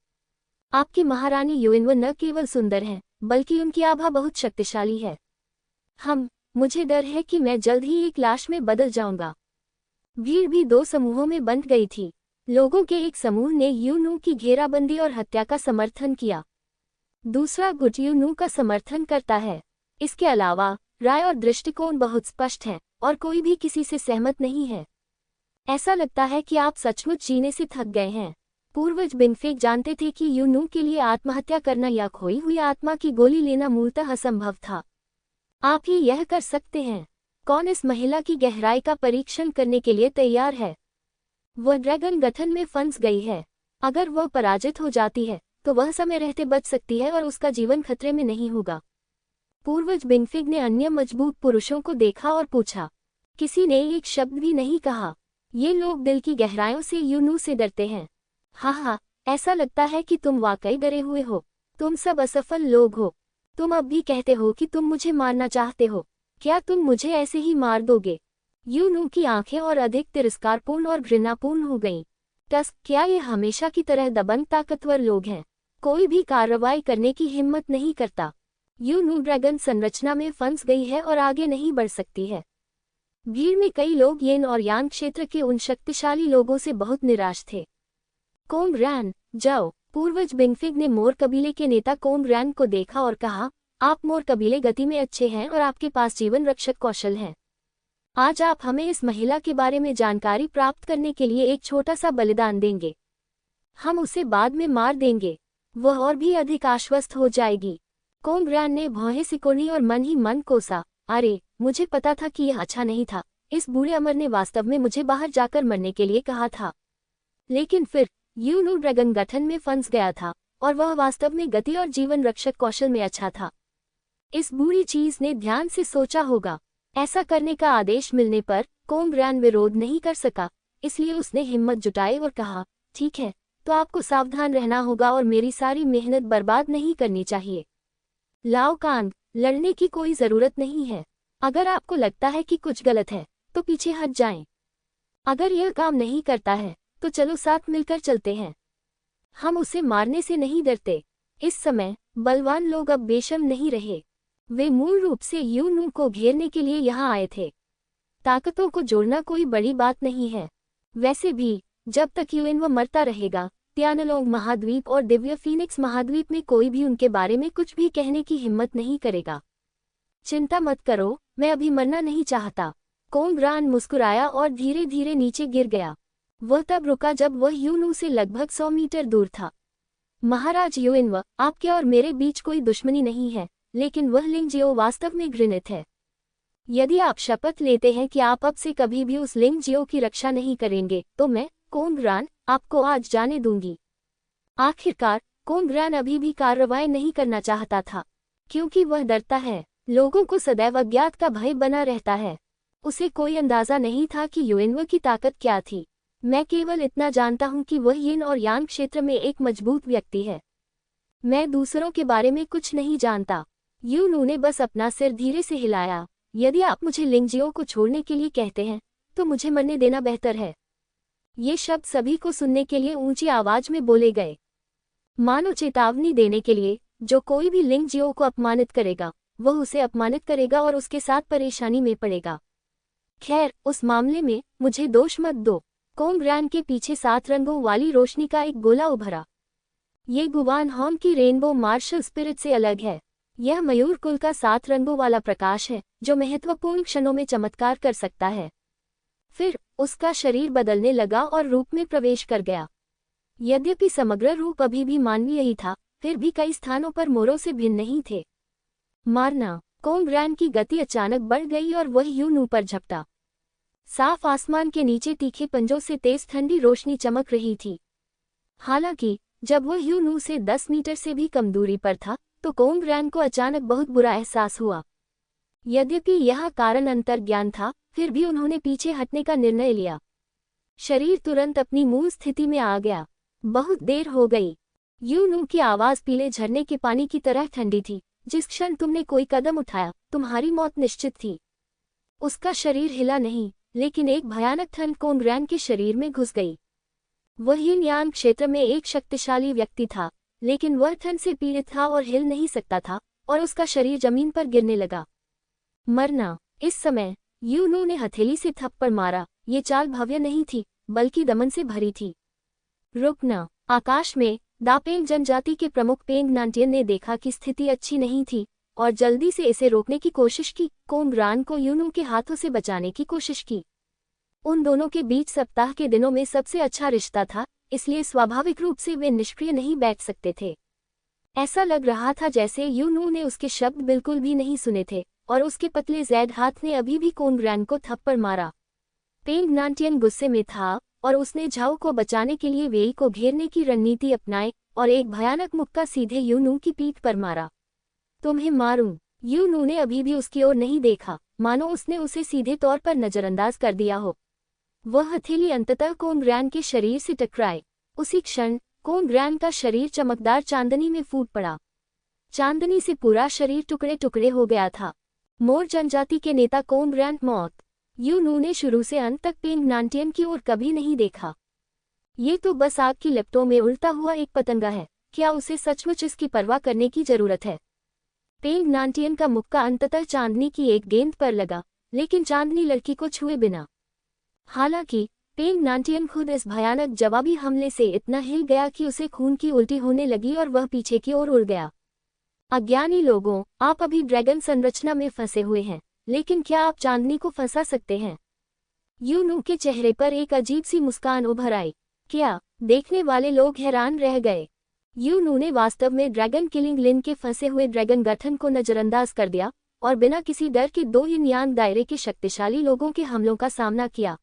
आपकी महारानी युएनव न केवल सुंदर हैं, बल्कि उनकी आभा बहुत शक्तिशाली है। मुझे डर है कि मैं जल्द ही एक लाश में बदल जाऊंगा। भीड़ भी दो समूहों में बंट गई थी। लोगों के एक समूह ने यूनू की घेराबंदी और हत्या का समर्थन किया। दूसरा गुट यूनू का समर्थन करता है। इसके अलावा राय और दृष्टिकोण बहुत स्पष्ट हैं और कोई भी किसी से सहमत नहीं है। ऐसा लगता है कि आप सचमुच जीने से थक गए हैं। पूर्वज बिनफेक जानते थे कि यूनू के लिए आत्महत्या करना या खोई हुई आत्मा की गोली लेना मूलतः असंभव था। आप ही यह कर सकते हैं। कौन इस महिला की गहराई का परीक्षण करने के लिए तैयार है? वह ड्रैगन गठन में फंस गई है। अगर वह पराजित हो जाती है तो वह समय रहते बच सकती है और उसका जीवन खतरे में नहीं होगा। पूर्वज बिनफिग ने अन्य मजबूत पुरुषों को देखा और पूछा। किसी ने एक शब्द भी नहीं कहा। ये लोग दिल की गहराइयों से यूनू से डरते हैं। हाँ, ऐसा लगता है कि तुम वाकई डरे हुए हो। तुम सब असफल लोग हो। तुम अब भी कहते हो कि तुम मुझे मारना चाहते हो। क्या तुम मुझे ऐसे ही मार दोगे? यूनू की आंखें और अधिक तिरस्कारपूर्ण और घृणापूर्ण हो गईं। टस्क, क्या ये हमेशा की तरह दबंग ताकतवर लोग हैं? कोई भी कार्रवाई करने की हिम्मत नहीं करता। यूनू ड्रैगन संरचना में फंस गई है और आगे नहीं बढ़ सकती है। भीड़ में कई लोग येन और यांग क्षेत्र के उन शक्तिशाली लोगों से बहुत निराश थे। कोंग रैन, जाओ। पूर्वज बिनफिग ने मोर कबीले के नेता कोंग रैन को देखा और कहा, आप मोर कबीले गति में अच्छे हैं और आपके पास जीवन रक्षक कौशल हैं। आज आप हमें इस महिला के बारे में जानकारी प्राप्त करने के लिए एक छोटा सा बलिदान देंगे। हम उसे बाद में मार देंगे। वह और भी अधिक आश्वस्त हो जाएगी। कोंग रैन ने भौहें सिकोड़ी और मन ही मन कोसा, अरे, मुझे पता था कि यह अच्छा नहीं था। इस बूढ़े अमर ने वास्तव में मुझे बाहर जाकर मरने के लिए कहा था। लेकिन फिर यूनू ड्रैगन गठन में फंस गया था और वह वास्तव में गति और जीवन रक्षक कौशल में अच्छा था। इस बुरी चीज ने ध्यान से सोचा होगा। ऐसा करने का आदेश मिलने पर कोंग रैन विरोध नहीं कर सका, इसलिए उसने हिम्मत जुटाई और कहा, ठीक है, तो आपको सावधान रहना होगा और मेरी सारी मेहनत बर्बाद नहीं करनी चाहिए। लाओ कांग, लड़ने की कोई जरूरत नहीं है। अगर आपको लगता है कि कुछ गलत है तो पीछे हट जाएं। अगर यह काम नहीं करता है तो चलो साथ मिलकर चलते हैं। हम उसे मारने से नहीं डरते। इस समय बलवान लोग अब बेशर्म नहीं रहे। वे मूल रूप से यूनू को घेरने के लिए यहाँ आए थे। ताकतों को जोड़ना कोई बड़ी बात नहीं है। वैसे भी जब तक यूएनव मरता रहेगा, तियानलोंग महाद्वीप और दिव्य फीनिक्स महाद्वीप में कोई भी उनके बारे में कुछ भी कहने की हिम्मत नहीं करेगा। चिंता मत करो, मैं अभी मरना नहीं चाहता। कोंग रैन मुस्कुराया और धीरे धीरे नीचे गिर गया। वह तब रुका जब वह यूनू से लगभग 100 मीटर दूर था। महाराज युएनव, आपके और मेरे बीच कोई दुश्मनी नहीं है, लेकिन वह लिंगजियो वास्तव में घृणित है। यदि आप शपथ लेते हैं कि आप अब से कभी भी उस लिंगजियो की रक्षा नहीं करेंगे, तो मैं, कोंग रैन, आपको आज जाने दूंगी। आखिरकार कोंग रैन अभी भी कार्रवाई नहीं करना चाहता था, क्योंकि वह डरता है। लोगों को सदैव अज्ञात का भय बना रहता है। उसे कोई अंदाजा नहीं था कि युएनव की ताकत क्या थी। मैं केवल इतना जानता हूं कि वह यिन और यांग क्षेत्र में एक मजबूत व्यक्ति है। मैं दूसरों के बारे में कुछ नहीं जानता। यूनू ने बस अपना सिर धीरे से हिलाया। यदि आप मुझे लिंगजियो को छोड़ने के लिए कहते हैं तो मुझे मरने देना बेहतर है। ये शब्द सभी को सुनने के लिए ऊंची आवाज में बोले गए, मानो चेतावनी देने के लिए, जो कोई भी लिंगजियो को अपमानित करेगा वह उसे अपमानित करेगा और उसके साथ परेशानी में पड़ेगा। खैर, उस मामले में मुझे दोष मत दो। कोंग रैन के पीछे 7 रंगों वाली रोशनी का एक गोला उभरा। ये गुवान हॉम की रेनबो मार्शल स्पिरिट से अलग है। यह मयूर कुल का 7 रंगों वाला प्रकाश है जो महत्वपूर्ण क्षणों में चमत्कार कर सकता है। फिर उसका शरीर बदलने लगा और रूप में प्रवेश कर गया। यद्यपि समग्र रूप अभी भी मानवीय ही था, फिर भी कई स्थानों पर मोरों से भिन्न नहीं थे। मारना। कोंग रैन की गति अचानक बढ़ गई और वह यूनू पर झपटा। साफ आसमान के नीचे तीखे पंजों से तेज ठंडी रोशनी चमक रही थी। हालांकि जब वह यूनू से 10 मीटर से भी कम दूरी पर था तो कोंग रैन को अचानक बहुत बुरा एहसास हुआ। यद्यपि यह कारण अंतर्ज्ञान था, फिर भी उन्होंने पीछे हटने का निर्णय लिया। शरीर तुरंत अपनी मूल स्थिति में आ गया। बहुत देर हो गई। यूनू की आवाज पीले झरने के पानी की तरह ठंडी थी। जिस क्षण तुमने कोई कदम उठाया, तुम्हारी मौत निश्चित थी। उसका शरीर हिला नहीं, लेकिन एक भयानक ठंड कोंगरैन के शरीर में घुस गई। वह यिन यान क्षेत्र में एक शक्तिशाली व्यक्ति था, लेकिन वह ठंड से पीड़ित था और हिल नहीं सकता था, और उसका शरीर जमीन पर गिरने लगा। मरना। इस समय यूनू ने हथेली से थप्पड़ मारा। ये चाल भव्य नहीं थी, बल्कि दमन से भरी थी। रुकना। आकाश में दापेंग जनजाति के प्रमुख पेंग नांटियन ने देखा कि स्थिति अच्छी नहीं थी और जल्दी से इसे रोकने की कोशिश की। कोंगरान को यूनू के हाथों से बचाने की कोशिश की। उन दोनों के बीच सप्ताह के दिनों में सबसे अच्छा रिश्ता था, इसलिए स्वाभाविक रूप से वे निष्क्रिय नहीं बैठ सकते थे। ऐसा लग रहा था जैसे यूनू ने उसके शब्द बिल्कुल भी नहीं सुने थे, और उसके पतले जैद हाथ ने अभी भी कोंगरान को थप्पड़ मारा। पेंग नांटियन गुस्से में था और उसने झाओ को बचाने के लिए वेई को घेरने की रणनीति अपनाई और एक भयानक मुक्का सीधे यूनू की पीठ पर मारा। तुम्हें मारूं। यूनू ने अभी भी उसकी ओर नहीं देखा, मानो उसने उसे सीधे तौर पर नजरअंदाज कर दिया हो। वह हथेली अंततः कोंगरैन के शरीर से टकराई। उसी क्षण कोंगरैन का शरीर चमकदार चांदनी में फूट पड़ा। चांदनी से पूरा शरीर टुकड़े टुकड़े हो गया था। मोर जनजाति के नेता कोंगरैन मौत। यूनू ने शुरू से अंत तक पेंग नांटियन की ओर कभी नहीं देखा। ये तो बस आग की लपटों में उड़ता हुआ एक पतंगा है, क्या उसे सचमुच इसकी परवाह करने की जरूरत है? पेंग नांटियन का मुक्का अंततः चांदनी की एक गेंद पर लगा, लेकिन चांदनी लड़की को छुए बिना। हालांकि पेंग नांटियन खुद इस भयानक जवाबी हमले से इतना हिल गया कि उसे खून की उल्टी होने लगी और वह पीछे की ओर उड़ गया। अज्ञानी लोगों, आप अभी ड्रैगन संरचना में फंसे हुए हैं, लेकिन क्या आप चांदनी को फंसा सकते हैं? यूनू के चेहरे पर एक अजीब सी मुस्कान उभर आई। क्या? देखने वाले लोग हैरान रह गए। यूनू ने वास्तव में ड्रैगन किलिंग लिन के फंसे हुए ड्रैगन गठन को नजरअंदाज कर दिया और बिना किसी डर के दो यिन यान दायरे के शक्तिशाली लोगों के हमलों का सामना किया।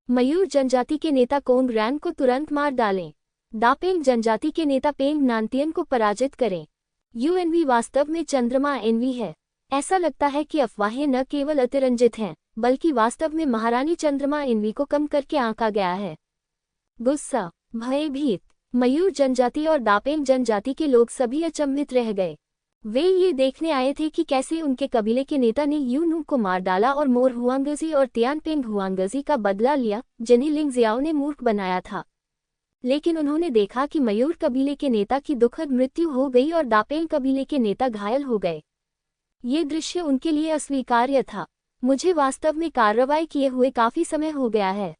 मयूर जनजाति के नेता कोंगरैन को तुरंत मार डालें। दापेंग जनजाति के नेता पेंग नांटियन को पराजित करें। यूएनवी वास्तव में चंद्रमा एनवी है। ऐसा लगता है कि अफवाहें न केवल अतिरंजित हैं, बल्कि वास्तव में महारानी चंद्रमा एनवी को कम करके आंका गया है। गुस्सा, भयभीत। मयूर जनजाति और दापेंग जनजाति के लोग सभी अचंभित रह गए। वे ये देखने आए थे कि कैसे उनके कबीले के नेता ने यूनू को मार डाला और मोर हुआंगजी और तियानपेंग हुआंगजी का बदला लिया, जिन्हें लिंग जियाओ ने मूर्ख बनाया था। लेकिन उन्होंने देखा कि मयूर कबीले के नेता की दुखद मृत्यु हो गई और दापेंग कबीले के नेता घायल हो गए। ये दृश्य उनके लिए अस्वीकार्य था। मुझे वास्तव में कार्रवाई किए हुए काफी समय हो गया है।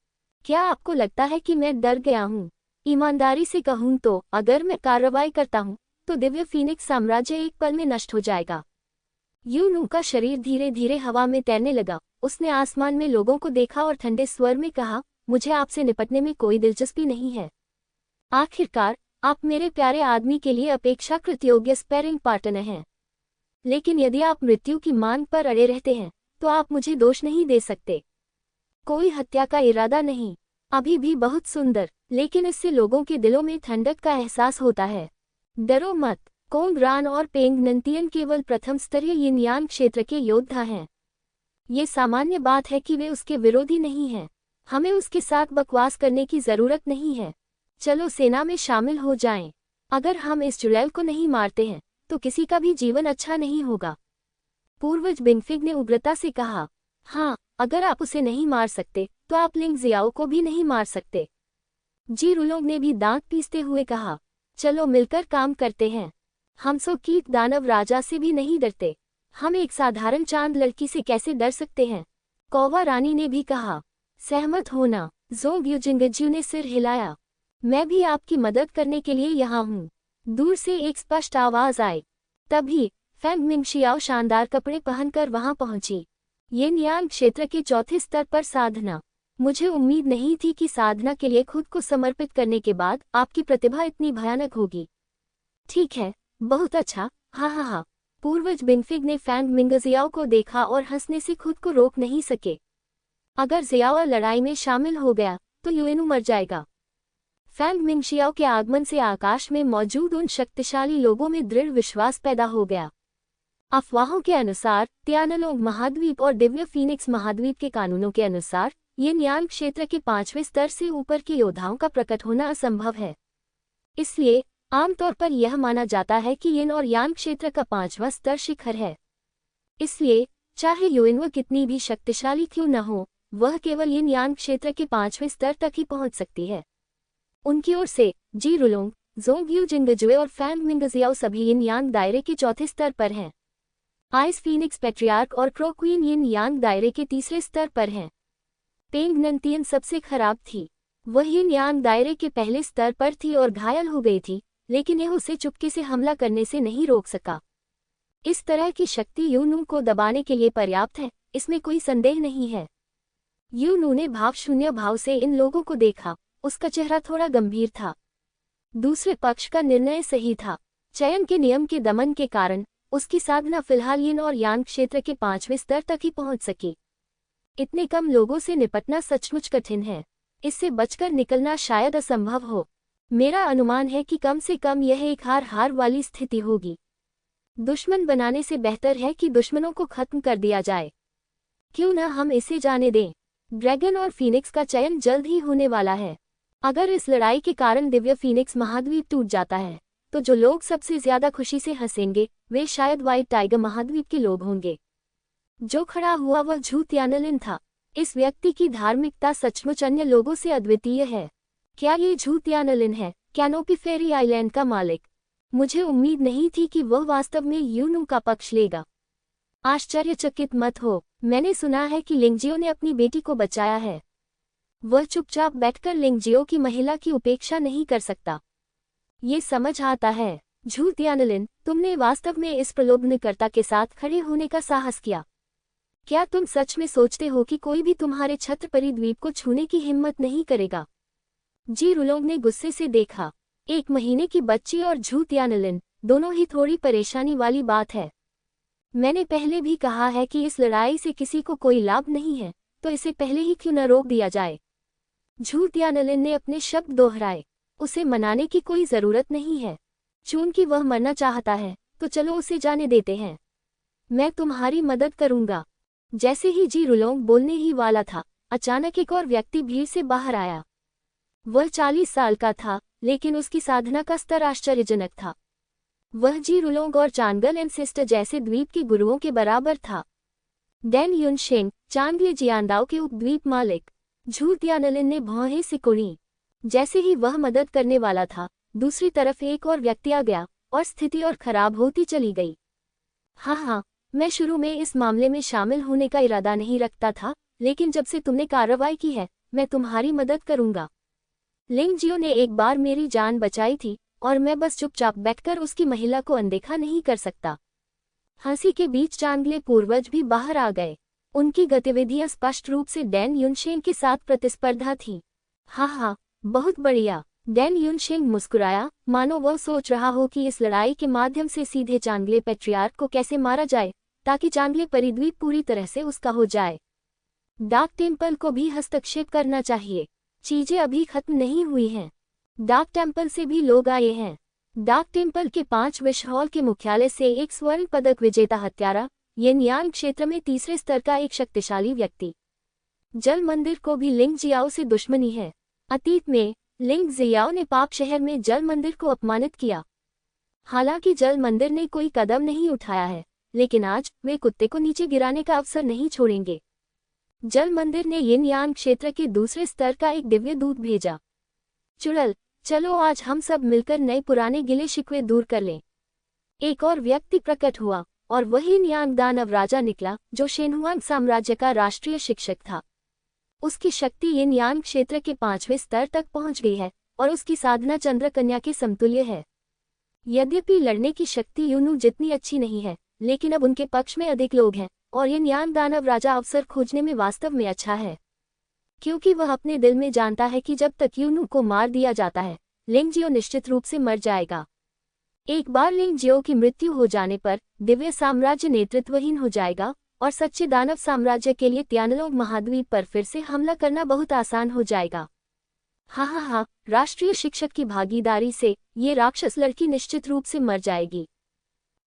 क्या आपको लगता है कि मैं डर गया हूँ? ईमानदारी से कहूँ तो अगर मैं कार्रवाई करता हूँ तो दिव्य फीनिक्स साम्राज्य एक पल में नष्ट हो जाएगा। यूनू का शरीर धीरे धीरे हवा में तैरने लगा। उसने आसमान में लोगों को देखा और ठंडे स्वर में कहा, मुझे आपसे निपटने में कोई दिलचस्पी नहीं है। आखिरकार आप मेरे प्यारे आदमी के लिए अपेक्षाकृत योग्य स्पैरिंग पार्टनर हैं। लेकिन यदि आप मृत्यु की मांग पर अड़े रहते हैं तो आप मुझे दोष नहीं दे सकते। कोई हत्या का इरादा नहीं, अभी भी बहुत सुंदर, लेकिन इससे लोगों के दिलों में ठंडक का एहसास होता है। डरो मत। कोंगरान और पेंग नांटियन केवल प्रथम स्तरीय यिन यान क्षेत्र के योद्धा हैं। ये सामान्य बात है कि वे उसके विरोधी नहीं हैं। हमें उसके साथ बकवास करने की जरूरत नहीं है। चलो सेना में शामिल हो जाएं। अगर हम इस जुलैल को नहीं मारते हैं तो किसी का भी जीवन अच्छा नहीं होगा। पूर्वज बिंगफिग ने उग्रता से कहा। हाँ, अगर आप उसे नहीं मार सकते तो आप लिंग जियाओ को भी नहीं मार सकते। जी रुलोंग ने भी दांत पीसते हुए कहा। चलो मिलकर काम करते हैं। हम सो कीट दानव राजा से भी नहीं डरते। हम एक साधारण चांद लड़की से कैसे डर सकते हैं? कौवा रानी ने भी कहा। सहमत होना। जोंग युजिंगज्यू ने सिर हिलाया। मैं भी आपकी मदद करने के लिए यहाँ हूँ। दूर से एक स्पष्ट आवाज आई। तभी फैंग मिंगशियाओ शानदार कपड़े पहनकर वहां पहुंची। यिन यान क्षेत्र के चौथे स्तर पर साधना। मुझे उम्मीद नहीं थी कि साधना के लिए खुद को समर्पित करने के बाद आपकी प्रतिभा इतनी भयानक होगी। ठीक है, बहुत अच्छा। हाँ हाँ हाँ। पूर्वज बिंगफिग ने फैंग मिंगजियाओ को देखा और हंसने से खुद को रोक नहीं सके। अगर जियाओ लड़ाई में शामिल हो गया तो यूएनू मर जाएगा। फैंग मिंगशियाओ के आगमन से आकाश में मौजूद उन शक्तिशाली लोगों में दृढ़ विश्वास पैदा हो गया। अफवाहों के अनुसार तियानलोंग महाद्वीप और दिव्य फीनिक्स महाद्वीप के कानूनों के अनुसार यिन यान क्षेत्र के 5वें स्तर से ऊपर के योद्धाओं का प्रकट होना असंभव है। इसलिए आमतौर पर यह माना जाता है कि यिन और यांग क्षेत्र का 5वां स्तर शिखर है। इसलिए चाहे युइनवो कितनी भी शक्तिशाली क्यों न हो, वह केवल यिन यांग क्षेत्र के 5वें स्तर तक ही पहुंच सकती है। उनकी ओर से जी रुलोंग, जोंग जिंगजुए और फैंग मिंगजियाओ सभी यिन यांग दायरे के 4थे स्तर पर हैं। आइस फीनिक्स पैट्रियार्क और क्रो क्वीन यिन यांग दायरे के 3रे स्तर पर हैं। पेंग नंतियन सबसे खराब थी। वह यिन यांग दायरे के पहले स्तर पर थी और घायल हो गई थी, लेकिन यह उसे चुपके से हमला करने से नहीं रोक सका। इस तरह की शक्ति यूनू को दबाने के लिए पर्याप्त है, इसमें कोई संदेह नहीं है। यूनू ने भावशून्य भाव से इन लोगों को देखा। उसका चेहरा थोड़ा गंभीर था। दूसरे पक्ष का निर्णय सही था। चयन के नियम के दमन के कारण उसकी साधना फिलहाल यिन और यांग क्षेत्र के 5वें स्तर तक ही पहुंच सकी। इतने कम लोगों से निपटना सचमुच कठिन है। इससे बचकर निकलना शायद असंभव हो। मेरा अनुमान है कि कम से कम यह एक हार वाली स्थिति होगी। दुश्मन बनाने से बेहतर है कि दुश्मनों को खत्म कर दिया जाए। क्यों न हम इसे जाने दें। ड्रैगन और फीनिक्स का चयन जल्द ही होने वाला है। अगर इस लड़ाई के कारण दिव्य फीनिक्स महाद्वीप टूट जाता है, तो जो लोग सबसे ज्यादा खुशी से हंसेंगे वे शायद व्हाइट टाइगर महाद्वीप के लोग होंगे। जो खड़ा हुआ वह झू त्यानलिन था। इस व्यक्ति की धार्मिकता सचमुच अन्य लोगों से अद्वितीय है। क्या ये झू त्यानलिन है, कैनोपी फेरी आइलैंड का मालिक? मुझे उम्मीद नहीं थी कि वह वास्तव में यूनू का पक्ष लेगा। आश्चर्यचकित मत हो, मैंने सुना है कि लिंगजियो ने अपनी बेटी को बचाया है। वह चुपचाप बैठकर लिंगजियो की महिला की उपेक्षा नहीं कर सकता। ये समझ आता है। झू त्यानलिन, तुमने वास्तव में इस प्रलोभनकर्ता के साथ खड़े होने का साहस किया। क्या तुम सच में सोचते हो कि कोई भी तुम्हारे छत्रपरी द्वीप को छूने की हिम्मत नहीं करेगा? जी रुलोंग ने गुस्से से देखा। 1 महीने की बच्ची और झू त्यानलिन, दोनों ही थोड़ी परेशानी वाली बात है। मैंने पहले भी कहा है कि इस लड़ाई से किसी को कोई लाभ नहीं है, तो इसे पहले ही क्यों न रोक दिया जाए। झू त्यानलिन ने अपने शब्द दोहराए। उसे मनाने की कोई जरूरत नहीं है। चूंकि वह मरना चाहता है, तो चलो उसे जाने देते हैं। मैं तुम्हारी मदद करूंगा। जैसे ही जी रुलोंग बोलने ही वाला था, अचानक एक और व्यक्ति भीड़ से बाहर आया। वह 40 साल का था, लेकिन उसकी साधना का स्तर आश्चर्यजनक था। वह जी रुलोंग और चांगल एंड सिस्टर जैसे द्वीप के गुरुओं के बराबर था। डैन युनशेंग, चांगले जियांदाओ के उपद्वीप मालिक। झू त्यानलिन ने भौहें सिकुड़ी। जैसे ही वह मदद करने वाला था, दूसरी तरफ एक और व्यक्ति आ गया और स्थिति और खराब होती चली गई। हाँ, मैं शुरू में इस मामले में शामिल होने का इरादा नहीं रखता था, लेकिन जब से तुमने कार्रवाई की है, मैं तुम्हारी मदद करूंगा। लिंगजियो ने एक बार मेरी जान बचाई थी और मैं बस चुपचाप बैठकर उसकी महिला को अनदेखा नहीं कर सकता। हंसी के बीच चांगले पूर्वज भी बाहर आ गए। उनकी गतिविधियां स्पष्ट रूप से डैन युनशेंग के साथ प्रतिस्पर्धा थी। हाँ, बहुत बढ़िया। डैन युनशेंग मुस्कुराया, मानो वह सोच रहा हो कि इस लड़ाई के माध्यम से सीधे चांगले पैट्रियार्क को कैसे मारा जाए, ताकि चांगले परिद्वीप पूरी तरह से उसका हो जाए। डार्क टेम्पल को भी हस्तक्षेप करना चाहिए। चीजें अभी खत्म नहीं हुई हैं। डार्क टेम्पल से भी लोग आए हैं। डार्क टेम्पल के 5 विश्व हॉल के मुख्यालय से एक स्वर्ण पदक विजेता हत्यारा, यिन यांग क्षेत्र में 3रे स्तर का एक शक्तिशाली व्यक्ति। जल मंदिर को भी लिंग जियाओ से दुश्मनी है। अतीत में लिंग जियाओ ने पाप शहर में जल मंदिर को अपमानित किया। हालांकि जल मंदिर ने कोई कदम नहीं उठाया है, लेकिन आज वे कुत्ते को नीचे गिराने का अवसर नहीं छोड़ेंगे। जल मंदिर ने यिन यांग क्षेत्र के दूसरे स्तर का एक दिव्य दूत भेजा। चुड़ैल, चलो आज हम सब मिलकर नए पुराने गिले शिकवे दूर कर लें। एक और व्यक्ति प्रकट हुआ, और वही यिन यांग दानव राजा निकला, जो शेनहुआंग साम्राज्य का राष्ट्रीय शिक्षक था। उसकी शक्ति यिन यांग क्षेत्र के 5वें स्तर तक पहुंच गई है, और उसकी साधना चंद्रकन्या के समतुल्य है। यद्यपि लड़ने की शक्ति यूनू जितनी अच्छी नहीं है, लेकिन अब उनके पक्ष में अधिक लोग हैं, और यिन यांग दानव राजा अवसर खोजने में वास्तव में अच्छा है, क्योंकि वह अपने दिल में जानता है कि जब तक यूनू को मार दिया जाता है, लिंगजियो निश्चित रूप से मर जाएगा। एक बार लिंगजियो की मृत्यु हो जाने पर दिव्य साम्राज्य नेतृत्वहीन हो जाएगा, और सच्चे दानव साम्राज्य के लिए त्यानलोंग महाद्वीप पर फिर से हमला करना बहुत आसान हो जाएगा। हाँ, राष्ट्रीय शिक्षक की भागीदारी से ये राक्षस लड़की निश्चित रूप से मर जाएगी।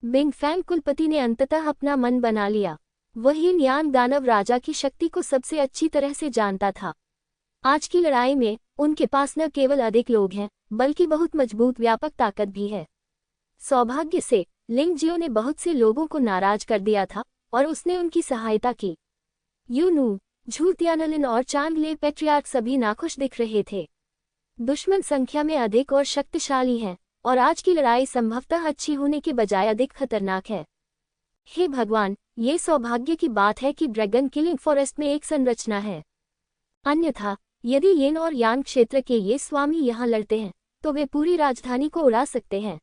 बिंग फैंग कुलपति ने अंततः अपना मन बना लिया। वह यिन यांग दानव राजा की शक्ति को सबसे अच्छी तरह से जानता था। आज की लड़ाई में उनके पास न केवल अधिक लोग हैं, बल्कि बहुत मजबूत व्यापक ताकत भी है। सौभाग्य से लिंग जियो ने बहुत से लोगों को नाराज कर दिया था और उसने उनकी सहायता की। यूनू, झू तियानलिन और चांगले पैट्रियार्क सभी नाखुश दिख रहे थे। दुश्मन संख्या में अधिक और शक्तिशाली हैं, और आज की लड़ाई संभवतः अच्छी होने के बजाय अधिक खतरनाक है। हे भगवान, ये सौभाग्य की बात है कि ड्रैगन किलिंग फॉरेस्ट में एक संरचना है। अन्यथा यदि येन और यान क्षेत्र के ये स्वामी यहाँ लड़ते हैं तो वे पूरी राजधानी को उड़ा सकते हैं।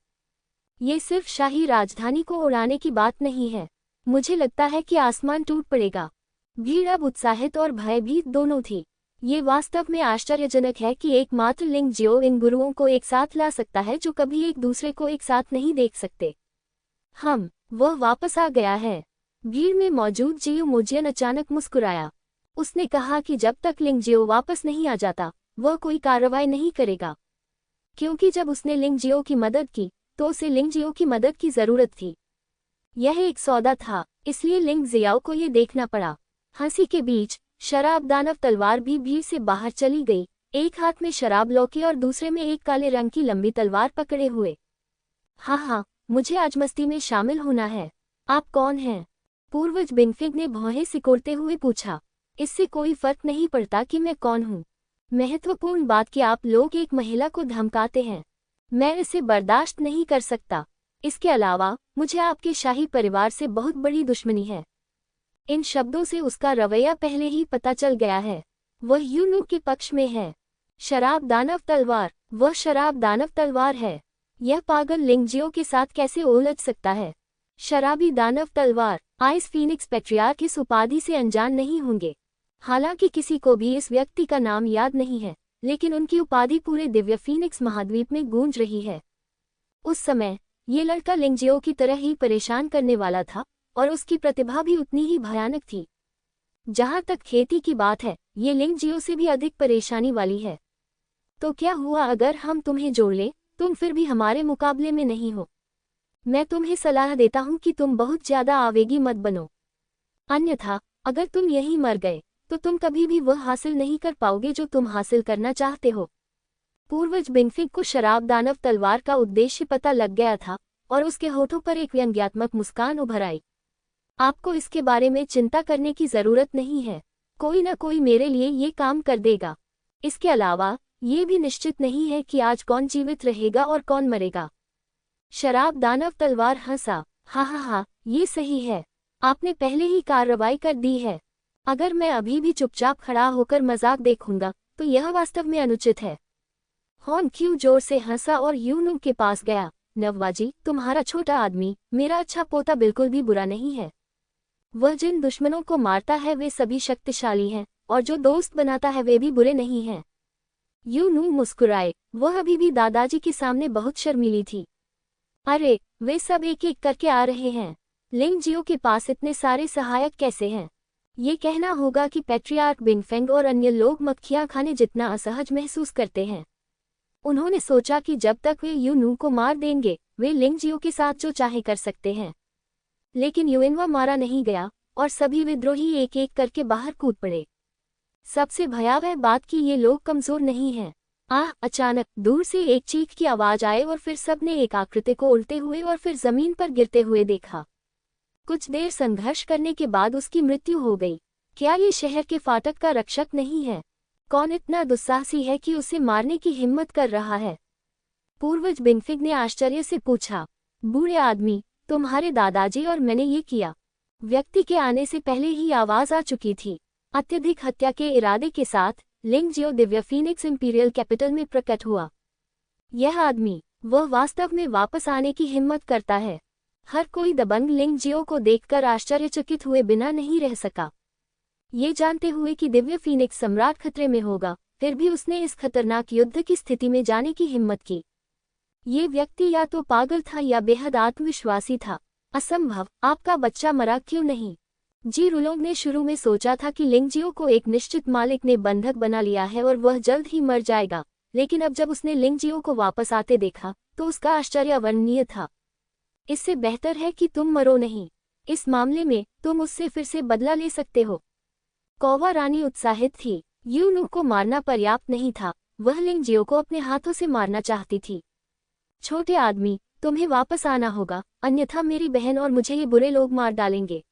ये सिर्फ शाही राजधानी को उड़ाने की बात नहीं है, मुझे लगता है कि आसमान टूट पड़ेगा। भीड़ अब उत्साहित और भयभीत दोनों थी। ये वास्तव में आश्चर्यजनक है कि एकमात्र लिंग जियो इन गुरुओं को एक साथ ला सकता है जो कभी एक दूसरे को एक साथ नहीं देख सकते। वह वापस आ गया है। भीड़ में मौजूद जियो मोजियन अचानक मुस्कुराया। उसने कहा कि जब तक लिंग जियो वापस नहीं आ जाता वह कोई कार्रवाई नहीं करेगा, क्योंकि जब उसने लिंग जियो की मदद की तो उसे लिंग जियो की मदद की जरूरत थी। यह एक सौदा था, इसलिए लिंग जियाओ को ये देखना पड़ा। हंसी के बीच शराब दानव तलवार भी भीड़ से बाहर चली गई, एक हाथ में शराब लौकी और दूसरे में एक काले रंग की लंबी तलवार पकड़े हुए। हाँ, मुझे आज मस्ती में शामिल होना है। आप कौन हैं? पूर्वज बिनफिग ने भौहें सिकोड़ते हुए पूछा। इससे कोई फर्क नहीं पड़ता कि मैं कौन हूँ। महत्वपूर्ण बात कि आप लोग एक महिला को धमकाते हैं। मैं इसे बर्दाश्त नहीं कर सकता। इसके अलावा मुझे आपके शाही परिवार से बहुत बड़ी दुश्मनी है। इन शब्दों से उसका रवैया पहले ही पता चल गया है। वह यूनू के पक्ष में है। शराब दानव तलवार, वह शराब दानव तलवार है। यह पागल लिंग जियो के साथ कैसे उलझ सकता है? शराबी दानव तलवार, आइस फीनिक्स पैट्रियार्क इस उपाधि से अनजान नहीं होंगे। हालांकि किसी को भी इस व्यक्ति का नाम याद नहीं है, लेकिन उनकी उपाधि पूरे दिव्य फीनिक्स महाद्वीप में गूंज रही है। उस समय ये लड़का लिंग जियो की तरह ही परेशान करने वाला था, और उसकी प्रतिभा भी उतनी ही भयानक थी। जहां तक खेती की बात है, ये लिंग जियो से भी अधिक परेशानी वाली है। तो क्या हुआ अगर हम तुम्हें जोड़ लें? तुम फिर भी हमारे मुकाबले में नहीं हो। मैं तुम्हें सलाह देता हूं कि तुम बहुत ज्यादा आवेगी मत बनो, अन्यथा अगर तुम यहीं मर गए तो तुम कभी भी वह हासिल नहीं कर पाओगे जो तुम हासिल करना चाहते हो। पूर्वज बिनफिग को शराब दानव तलवार का उद्देश्य पता लग गया था, और उसके होठों पर एक व्यंग्यात्मक मुस्कान उभर आई। आपको इसके बारे में चिंता करने की जरूरत नहीं है, कोई न कोई मेरे लिए ये काम कर देगा। इसके अलावा ये भी निश्चित नहीं है कि आज कौन जीवित रहेगा और कौन मरेगा। शराब दानव तलवार हंसा। हा, ये सही है। आपने पहले ही कार्रवाई कर दी है। अगर मैं अभी भी चुपचाप खड़ा होकर मजाक देखूंगा तो यह वास्तव में अनुचित है। हॉन क्यू जोर से हंसा और यूनू के पास गया। नववाजी, तुम्हारा छोटा आदमी, मेरा अच्छा पोता बिल्कुल भी बुरा नहीं है। वह जिन दुश्मनों को मारता है वे सभी शक्तिशाली हैं, और जो दोस्त बनाता है वे भी बुरे नहीं हैं। यूनू मुस्कुराए। वह अभी भी दादाजी के सामने बहुत शर्मीली थी। अरे, वे सब एक एक करके आ रहे हैं। लिंग जियो के पास इतने सारे सहायक कैसे हैं? ये कहना होगा कि पैट्रियार्क बिनफेंग और अन्य लोग मक्खियां खाने जितना असहज महसूस करते हैं। उन्होंने सोचा कि जब तक वे यूनू को मार देंगे वे लिंग जियो के साथ जो चाहे कर सकते हैं। लेकिन युएनवा मारा नहीं गया और सभी विद्रोही एक एक करके बाहर कूद पड़े। सबसे भयावह बात कि ये लोग कमजोर नहीं हैं। अचानक दूर से एक चीख की आवाज आए और फिर सबने एक आकृति को उल्टे हुए और फिर जमीन पर गिरते हुए देखा। कुछ देर संघर्ष करने के बाद उसकी मृत्यु हो गई। क्या ये शहर के फाटक का रक्षक नहीं है? कौन इतना दुस्साहसी है कि उसे मारने की हिम्मत कर रहा है? पूर्वज बिनफिग ने आश्चर्य से पूछा। बूढ़े आदमी, तुम्हारे दादाजी और मैंने ये किया। व्यक्ति के आने से पहले ही आवाज आ चुकी थी। अत्यधिक हत्या के इरादे के साथ लिंग जियो दिव्य फीनिक्स इंपीरियल कैपिटल में प्रकट हुआ। यह आदमी, वह वास्तव में वापस आने की हिम्मत करता है। हर कोई दबंग लिंग जियो को देखकर आश्चर्यचकित हुए बिना नहीं रह सका। ये जानते हुए कि दिव्य फीनिक्स सम्राट खतरे में होगा, फिर भी उसने इस खतरनाक युद्ध की स्थिति में जाने की हिम्मत की। ये व्यक्ति या तो पागल था या बेहद आत्मविश्वासी था। असंभव, आपका बच्चा मरा क्यों नहीं? जी रुलोंग ने शुरू में सोचा था कि लिंग जियो को एक निश्चित मालिक ने बंधक बना लिया है और वह जल्द ही मर जाएगा, लेकिन अब जब उसने लिंग जियो को वापस आते देखा तो उसका आश्चर्य अवर्णनीय था। इससे बेहतर है कि तुम मरो नहीं। इस मामले में तुम उससे फिर से बदला ले सकते हो। कौवा रानी उत्साहित थी। यूनू को मारना पर्याप्त नहीं था, वह लिंग जियो को अपने हाथों से मारना चाहती थी। छोटे आदमी, तुम्हें वापस आना होगा, अन्यथा मेरी बहन और मुझे ये बुरे लोग मार डालेंगे।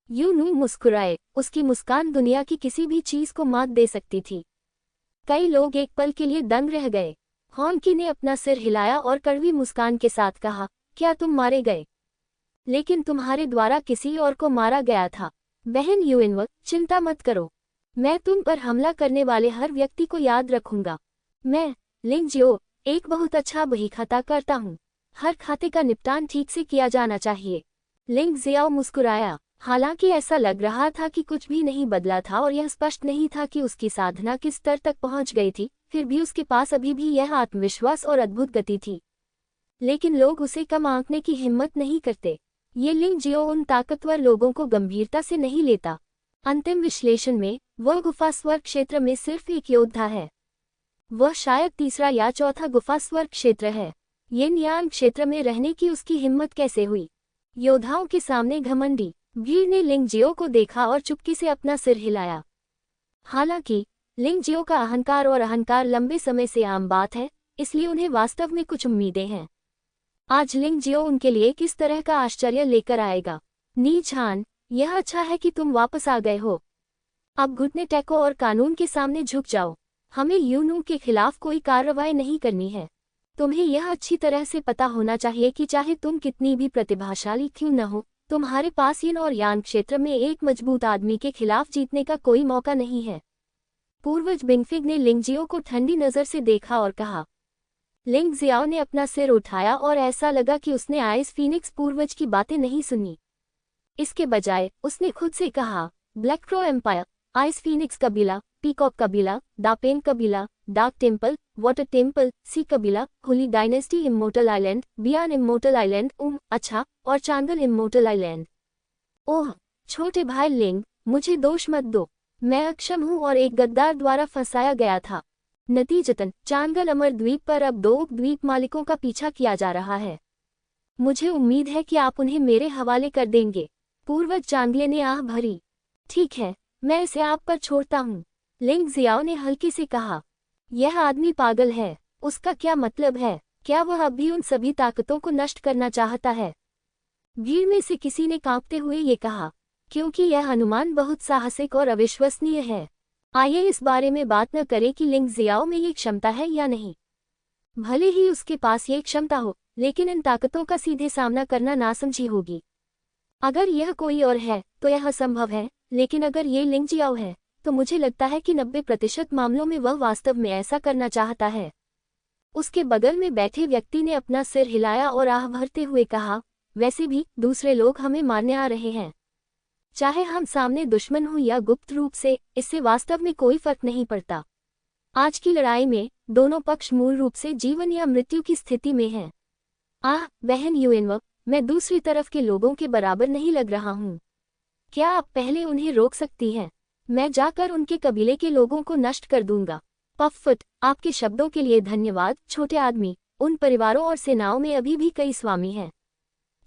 यू नू मुस्कुराए, उसकी मुस्कान दुनिया की किसी भी चीज को मात दे सकती थी। कई लोग एक पल के लिए दंग रह गए। हॉन्की ने अपना सिर हिलाया और कड़वी मुस्कान के साथ कहा, क्या तुम मारे गए? लेकिन तुम्हारे द्वारा किसी और को मारा गया था। बहन यूइनव, चिंता मत करो, मैं तुम पर हमला करने वाले हर व्यक्ति को याद रखूंगा। मैं, लिंग जियो, एक बहुत अच्छा बहीखाता करता हूँ। हर खाते का निपटान ठीक से किया जाना चाहिए। लिंग जियाओ मुस्कुराया। हालांकि ऐसा लग रहा था कि कुछ भी नहीं बदला था और यह स्पष्ट नहीं था कि उसकी साधना किस स्तर तक पहुंच गई थी, फिर भी उसके पास अभी भी यह आत्मविश्वास और अद्भुत गति थी। लेकिन लोग उसे कम आंकने की हिम्मत नहीं करते। ये लिंग जियो उन ताकतवर लोगों को गंभीरता से नहीं लेता। अंतिम विश्लेषण में, वह गुफा स्वर्ग क्षेत्र में सिर्फ एक योद्धा है। वह शायद तीसरा या चौथा गुफा स्वर्ग क्षेत्र है। यिन यांग क्षेत्र में रहने की उसकी हिम्मत कैसे हुई? योद्धाओं के सामने घमंडी। भीड़ ने लिंग जियो को देखा और चुपके से अपना सिर हिलाया। हालांकि लिंग जियो का अहंकार और अहंकार लंबे समय से आम बात है, इसलिए उन्हें वास्तव में कुछ उम्मीदें हैं। आज लिंग जियो उनके लिए किस तरह का आश्चर्य लेकर आएगा। नी छान, यह अच्छा है कि तुम वापस आ गए हो। अब घुटने टेको और कानून के सामने झुक जाओ। हमें यूनू के खिलाफ कोई कार्रवाई नहीं करनी है। तुम्हें यह अच्छी तरह से पता होना चाहिए कि चाहे तुम कितनी भी प्रतिभाशाली क्यों न हो, तुम्हारे पास यिन और यांग क्षेत्र में एक मजबूत आदमी के खिलाफ जीतने का कोई मौका नहीं है। पूर्वज बिंगफिग ने लिंग जियो को ठंडी नजर से देखा और कहा। लिंग जियाओ ने अपना सिर उठाया और ऐसा लगा कि उसने आइस फीनिक्स पूर्वज की बातें नहीं सुनी। इसके बजाय उसने खुद से कहा, black crow empire, ice phoenix कबीला, पीकॉक कबीला, दापेन कबीला, dark temple, water temple, sea कबीला, होली डायनेस्टी, इमोर्टल आइलैंड, बियान इमोर्टल आइलैंड, अच्छा, और चांगल इमोर्टल आइलैंड। ओह, छोटे भाई लिंग, मुझे दोष मत दो। मैं अक्षम हूँ और एक गद्दार द्वारा फंसाया गया था। नतीजतन चांगल अमर द्वीप पर अब 2 द्वीप मालिकों का पीछा किया जा रहा है। मुझे उम्मीद है कि आप उन्हें मेरे हवाले कर देंगे। पूर्वज चांगले ने आह भरी। ठीक है, मैं इसे आप पर छोड़ता हूँ, लिंग जियाओ ने हल्के से कहा। यह आदमी पागल है। उसका क्या मतलब है? क्या वह अब भी उन सभी ताकतों को नष्ट करना चाहता है? भीड़ में से किसी ने कांपते हुए ये कहा, क्योंकि यह अनुमान बहुत साहसिक और अविश्वसनीय है। आइए इस बारे में बात न करें कि लिंग जियाओ में ये क्षमता है या नहीं। भले ही उसके पास ये क्षमता हो, लेकिन इन ताकतों का सीधे सामना करना नासमझी होगी। अगर यह कोई और है तो यह असंभव है, लेकिन अगर ये लिंग जियाओ है तो मुझे लगता है कि 90% मामलों में वह वास्तव में ऐसा करना चाहता है। उसके बगल में बैठे व्यक्ति ने अपना सिर हिलाया और आह भरते हुए कहा, वैसे भी दूसरे लोग हमें मारने आ रहे हैं। चाहे हम सामने दुश्मन हों या गुप्त रूप से, इससे वास्तव में कोई फर्क नहीं पड़ता। आज की लड़ाई में दोनों पक्ष मूल रूप से जीवन या मृत्यु की स्थिति में हैं। आह, बहन यूएनव, मैं दूसरी तरफ के लोगों के बराबर नहीं लग रहा हूँ। क्या आप पहले उन्हें रोक सकती हैं? मैं जाकर उनके कबीले के लोगों को नष्ट कर दूंगा। पफुट, आपके शब्दों के लिए धन्यवाद छोटे आदमी। उन परिवारों और सेनाओं में अभी भी कई स्वामी हैं।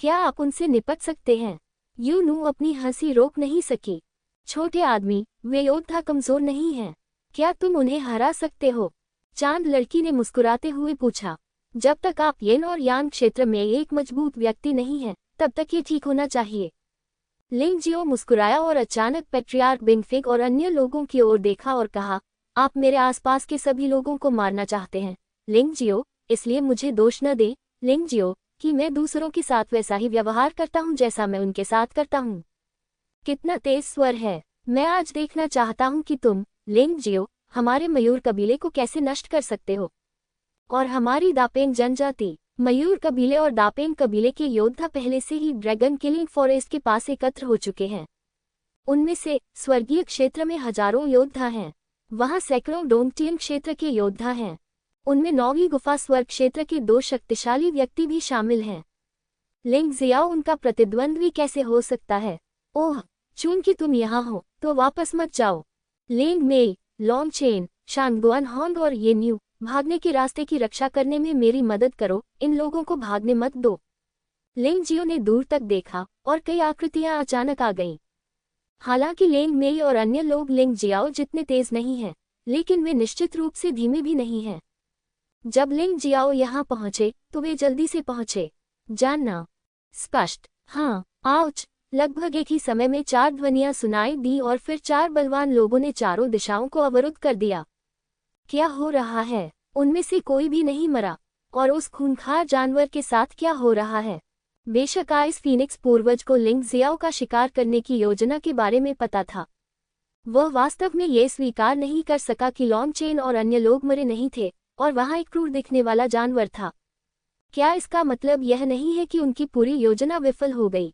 क्या आप उनसे निपट सकते हैं? यूनू अपनी हंसी रोक नहीं सकी। छोटे आदमी, वे योद्धा कमजोर नहीं हैं। क्या तुम उन्हें हरा सकते हो? चांद लड़की ने मुस्कुराते हुए पूछा। जब तक आप यिन और यांग क्षेत्र में एक मजबूत व्यक्ति नहीं हैं, तब तक ये ठीक होना चाहिए। लिंग जियो मुस्कुराया और अचानक पैट्रियार्क बिंगफिग और अन्य लोगों की ओर देखा और कहा, आप मेरे आसपास के सभी लोगों को मारना चाहते हैं लिंग जियो, इसलिए मुझे दोष न दे लिंग जियो कि मैं दूसरों के साथ वैसा ही व्यवहार करता हूं जैसा मैं उनके साथ करता हूं। कितना तेज स्वर है। मैं आज देखना चाहता हूं कि तुम, लिंग जियो, हमारे मयूर कबीले को कैसे नष्ट कर सकते हो। और हमारी दापेंग जनजाति, मयूर कबीले और दापेंग कबीले के योद्धा पहले से ही ड्रैगन किलिंग फॉरेस्ट के पास एकत्र हो चुके हैं। उनमें से स्वर्गीय क्षेत्र में हजारों योद्धा हैं। वहां सैकड़ों डोंगटियन क्षेत्र के योद्धा हैं। उनमें 9वीं गुफा स्वर्ग क्षेत्र के 2 शक्तिशाली व्यक्ति भी शामिल हैं। लिंग जियाओ उनका प्रतिद्वंद्वी कैसे हो सकता है? ओह, चूंकि तुम यहाँ हो तो वापस मत जाओ। लिंग मेई, लॉन्ग चेन, शांगुआन होंग और येन्यू, भागने के रास्ते की रक्षा करने में मेरी मदद करो। इन लोगों को भागने मत दो। लिंग जियो ने दूर तक देखा और कई आकृतियां अचानक आ गईं। हालांकि लिंग मेई और अन्य लोग लिंग जियाओ जितने तेज नहीं हैं, लेकिन वे निश्चित रूप से धीमे भी नहीं हैं। जब लिंग जियाओ यहाँ पहुंचे तो वे जल्दी से पहुंचे। जानना स्पष्ट। हाँ, आउच। लगभग एक ही समय में 4 ध्वनियां सुनाई दी और फिर 4 बलवान लोगों ने चारों दिशाओं को अवरुद्ध कर दिया। क्या हो रहा है? उनमें से कोई भी नहीं मरा। और उस खूंखार जानवर के साथ क्या हो रहा है? बेशक आइस फीनिक्स पूर्वज को लिंग जियाओ का शिकार करने की योजना के बारे में पता था। वह वास्तव में ये स्वीकार नहीं कर सका कि लॉन्ग चेन और अन्य लोग मरे नहीं थे और वहां एक क्रूर दिखने वाला जानवर था। क्या इसका मतलब यह नहीं है कि उनकी पूरी योजना विफल हो गई?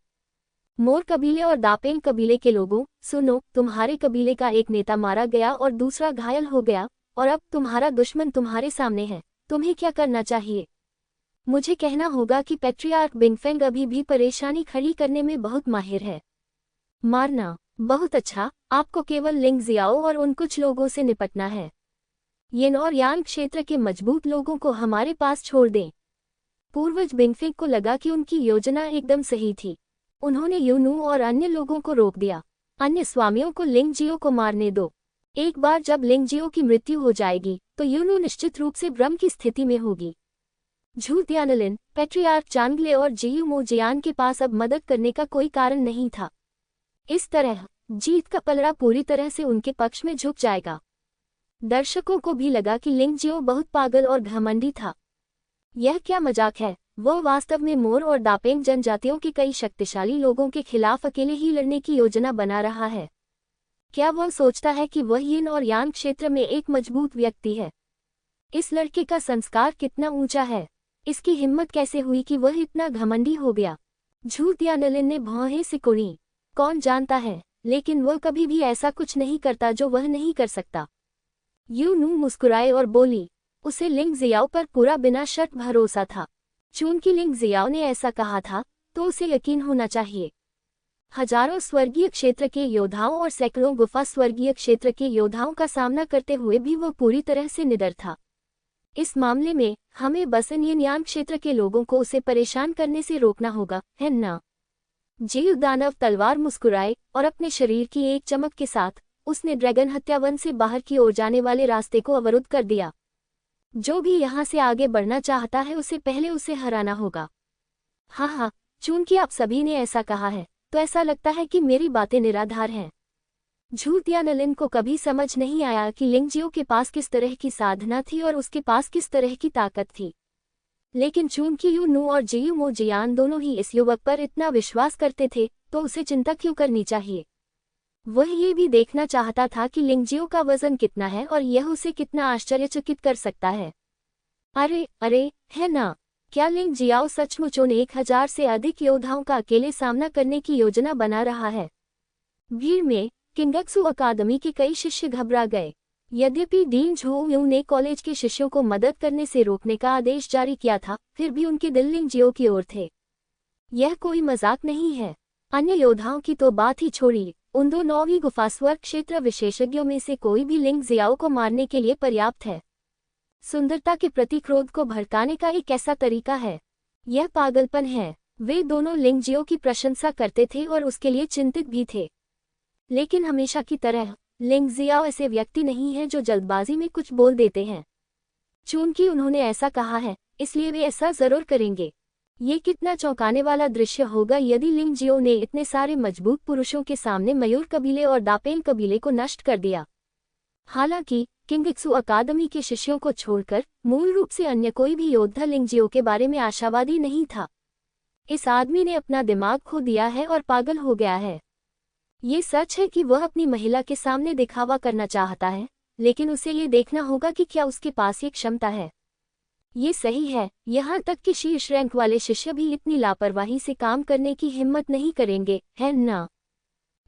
मोर कबीले और दापेंग कबीले के लोगों, सुनो, तुम्हारे कबीले का एक नेता मारा गया और दूसरा घायल हो गया, और अब तुम्हारा दुश्मन तुम्हारे सामने है। तुम्हें क्या करना चाहिए? मुझे कहना होगा कि पैट्रियार्क बिंगफेंग अभी भी परेशानी खड़ी करने में बहुत माहिर है। मारना। बहुत अच्छा, आपको केवल लिंग जियाओ और उन कुछ लोगों से निपटना है। येन और यांग क्षेत्र के मजबूत लोगों को हमारे पास छोड़ दें। पूर्वज बिंगफेंग को लगा कि उनकी योजना एकदम सही थी। उन्होंने यूनू और अन्य लोगों को रोक दिया। अन्य स्वामियों को लिंग जियो को मारने दो। एक बार जब लिंग जियो की मृत्यु हो जाएगी तो यूनू निश्चित रूप से भ्रम की स्थिति में होगी। झू त्यानलिन, पैट्रियार्क चांगले और जियू मोजियान के पास अब मदद करने का कोई कारण नहीं था। इस तरह जीत का पलड़ा पूरी तरह से उनके पक्ष में झुक जाएगा। दर्शकों को भी लगा कि लिंग जियो बहुत पागल और घमंडी था। यह क्या मजाक है? वह वास्तव में मोर और दापेंग जनजातियों के कई शक्तिशाली लोगों के खिलाफ अकेले ही लड़ने की योजना बना रहा है। क्या वह सोचता है कि वह यिन और यांग क्षेत्र में एक मजबूत व्यक्ति है? इस लड़के का संस्कार कितना ऊंचा है? इसकी हिम्मत कैसे हुई कि वह इतना घमंडी हो गया? झू त्यानलिन ने भौहें सिकुड़ी। कौन जानता है, लेकिन वह कभी भी ऐसा कुछ नहीं करता जो वह नहीं कर सकता। यूनू मुस्कुराए और बोली, उसे लिंग जियाओ पर पूरा बिना शर्त भरोसा था। चूंकि लिंग जियाओ ने ऐसा कहा था तो उसे यकीन होना चाहिए। हजारों स्वर्गीय क्षेत्र के योद्धाओं और सैकड़ों गुफा स्वर्गीय क्षेत्र के योद्धाओं का सामना करते हुए भी वह पूरी तरह से निडर था। इस मामले में हमें बस इन यान क्षेत्र के लोगों को उसे परेशान करने से रोकना होगा, है ना? जीव दानव तलवार मुस्कुराए और अपने शरीर की एक चमक के साथ उसने ड्रैगन हत्यावन से बाहर की ओर जाने वाले रास्ते को अवरुद्ध कर दिया। जो भी यहाँ से आगे बढ़ना चाहता है उसे पहले उसे हराना होगा। हाँ, चूंकि आप सभी ने ऐसा कहा है तो ऐसा लगता है कि मेरी बातें निराधार हैं। झू त्यानलिन को कभी समझ नहीं आया कि लिंग जियो के पास किस तरह की साधना थी और उसके पास किस तरह की ताकत थी। लेकिन चूंकि यूनू और जियू मोजियान दोनों ही इस युवक पर इतना विश्वास करते थे तो उसे चिंता क्यों करनी चाहिए? वह ये भी देखना चाहता था कि लिंग जियो का वजन कितना है और यह उसे कितना आश्चर्यचकित कर सकता है। अरे, है ना? क्या लिंग जियाओ सचमुच उन 1000 से अधिक योद्धाओं का अकेले सामना करने की योजना बना रहा है? भीड़ में किंगक्सू अकादमी के कई शिष्य घबरा गए। यद्यपि डीन झोंगयू ने कॉलेज के शिष्यों को मदद करने से रोकने का आदेश जारी किया था, फिर भी उनके दिल लिंग जियो की ओर थे। यह कोई मजाक नहीं है। अन्य योद्धाओं की तो बात ही छोड़िए, उन दो 9वीं गुफा स्वर्ग क्षेत्र विशेषज्ञों में से कोई भी लिंग जियाओ को मारने के लिए पर्याप्त है। सुंदरता के प्रति क्रोध को भड़काने का एक ऐसा तरीका है। यह पागलपन है। वे दोनों लिंग जियो की प्रशंसा करते थे और उसके लिए चिंतित भी थे। लेकिन हमेशा की तरह लिंग जियाओ ऐसे व्यक्ति नहीं है जो जल्दबाजी में कुछ बोल देते हैं। चूंकि उन्होंने ऐसा कहा है इसलिए वे ऐसा जरूर करेंगे। ये कितना चौंकाने वाला दृश्य होगा यदि लिंग जियो ने इतने सारे मजबूत पुरुषों के सामने मयूर कबीले और दापेन कबीले को नष्ट कर दिया। हालांकि किंगक्सू अकादमी के शिष्यों को छोड़कर मूल रूप से अन्य कोई भी योद्धा लिंग जियो के बारे में आशावादी नहीं था। इस आदमी ने अपना दिमाग खो दिया है और पागल हो गया है। ये सच है कि वह अपनी महिला के सामने दिखावा करना चाहता है, लेकिन उसे ये देखना होगा कि क्या उसके पास ये क्षमता है। ये सही है, यहाँ तक कि शीर्ष रैंक वाले शिष्य भी इतनी लापरवाही से काम करने की हिम्मत नहीं करेंगे, है ना?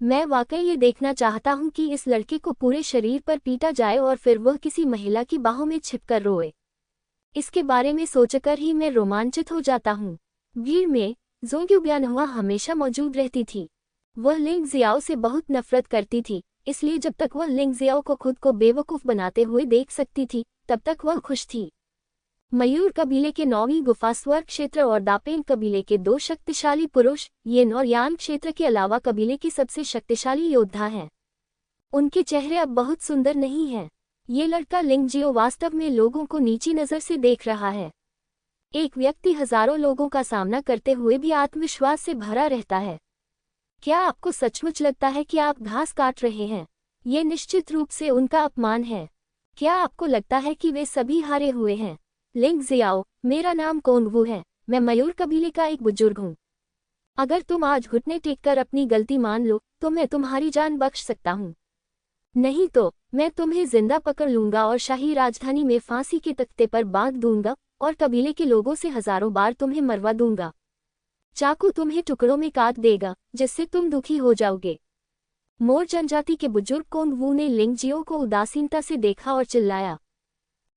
मैं वाकई ये देखना चाहता हूँ कि इस लड़के को पूरे शरीर पर पीटा जाए और फिर वह किसी महिला की बाहों में छिपकर रोए। इसके बारे में सोचकर ही मैं रोमांचित हो जाता हूँ। भीड़ में ज़ोंग्यूब्यानहुआ हमेशा मौजूद रहती थी। वह लिंग जियाओ से बहुत नफरत करती थी, इसलिए जब तक वह लिंग जियाओ को खुद को बेवकूफ़ बनाते हुए देख सकती थी तब तक वह खुश थी। मयूर कबीले के 9वीं गुफा स्वर्ग क्षेत्र और दापेन कबीले के 2 शक्तिशाली पुरुष येन और यान क्षेत्र के अलावा कबीले के सबसे शक्तिशाली योद्धा हैं। उनके चेहरे अब बहुत सुंदर नहीं हैं। ये लड़का लिंग जियो वास्तव में लोगों को नीची नज़र से देख रहा है। एक व्यक्ति हजारों लोगों का सामना करते हुए भी आत्मविश्वास से भरा रहता है। क्या आपको सचमुच लगता है कि आप घास काट रहे हैं? ये निश्चित रूप से उनका अपमान है। क्या आपको लगता है कि वे सभी हारे हुए हैं? लिंग जियाओ, मेरा नाम कोंगवू है। मैं मयूर कबीले का एक बुजुर्ग हूँ। अगर तुम आज घुटने टेककर अपनी गलती मान लो तो मैं तुम्हारी जान बख्श सकता हूँ। नहीं तो मैं तुम्हें जिंदा पकड़ लूंगा और शाही राजधानी में फांसी के तख्ते पर बांध दूंगा और कबीले के लोगों से हजारों बार तुम्हें मरवा दूंगा। चाकू तुम्हें टुकड़ों में काट देगा जिससे तुम दुखी हो जाओगे। मोर जनजाति के बुजुर्ग कोंगवू ने लिंग जियो को उदासीनता से देखा और चिल्लाया,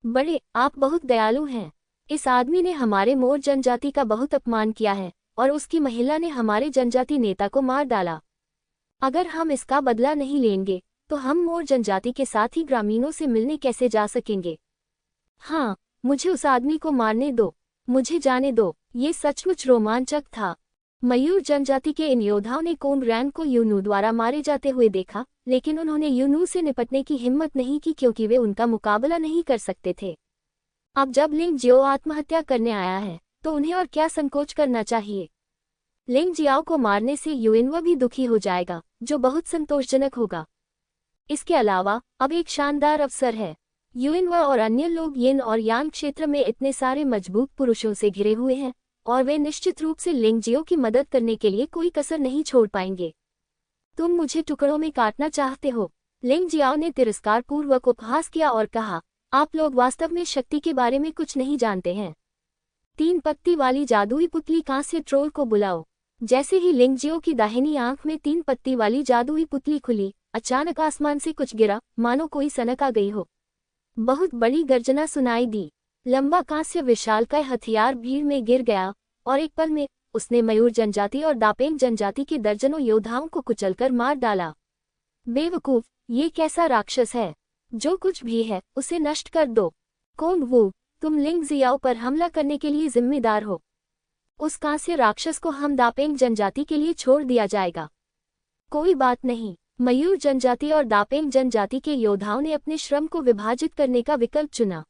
बड़े, आप बहुत दयालु हैं। इस आदमी ने हमारे मोर जनजाति का बहुत अपमान किया है और उसकी महिला ने हमारे जनजाति नेता को मार डाला। अगर हम इसका बदला नहीं लेंगे तो हम मोर जनजाति के साथ ही ग्रामीणों से मिलने कैसे जा सकेंगे? हाँ, मुझे उस आदमी को मारने दो, मुझे जाने दो। ये सचमुच रोमांचक था। मयूर जनजाति के इन योद्धाओं ने कोंगरैंग को यूनू द्वारा मारे जाते हुए देखा, लेकिन उन्होंने यूनू से निपटने की हिम्मत नहीं की क्योंकि वे उनका मुकाबला नहीं कर सकते थे। अब जब लिंग जियो आत्महत्या करने आया है तो उन्हें और क्या संकोच करना चाहिए? लिंग जियाओ को मारने से युएनवा भी दुखी हो जाएगा, जो बहुत संतोषजनक होगा। इसके अलावा अब एक शानदार अवसर है। युएनवा और अन्य लोग येन और यांग क्षेत्र में इतने सारे मजबूत पुरुषों से घिरे हुए हैं और वे निश्चित रूप से लिंग जियो की मदद करने के लिए कोई कसर नहीं छोड़ पाएंगे। तुम मुझे टुकड़ों में काटना चाहते हो? लिंग जियाओ ने तिरस्कारपूर्वक उपहास किया और कहा, आप लोग वास्तव में शक्ति के बारे में कुछ नहीं जानते हैं। 3 पत्ती वाली जादुई पुतली कांस्य ट्रोल को बुलाओ। जैसे ही लिंग जियो की दाहिनी आंख में 3 पत्ती वाली जादुई पुतली खुली, अचानक आसमान से कुछ गिरा, मानो कोई सनक आ गई हो। बहुत बड़ी गर्जना सुनाई दी। लंबा कांस्य विशालकाय हथियार भीड़ में गिर गया और एक पल में उसने मयूर जनजाति और दापेंग जनजाति के दर्जनों योद्धाओं को कुचलकर मार डाला। बेवकूफ, ये कैसा राक्षस है? जो कुछ भी है उसे नष्ट कर दो। कोंगवू, तुम लिंग जियाओ पर हमला करने के लिए जिम्मेदार हो। उस कांस्य राक्षस को हम दापेंग जनजाति के लिए छोड़ दिया जाएगा। कोई बात नहीं। मयूर जनजाति और दापेंग जनजाति के योद्धाओं ने अपने श्रम को विभाजित करने का विकल्प चुना।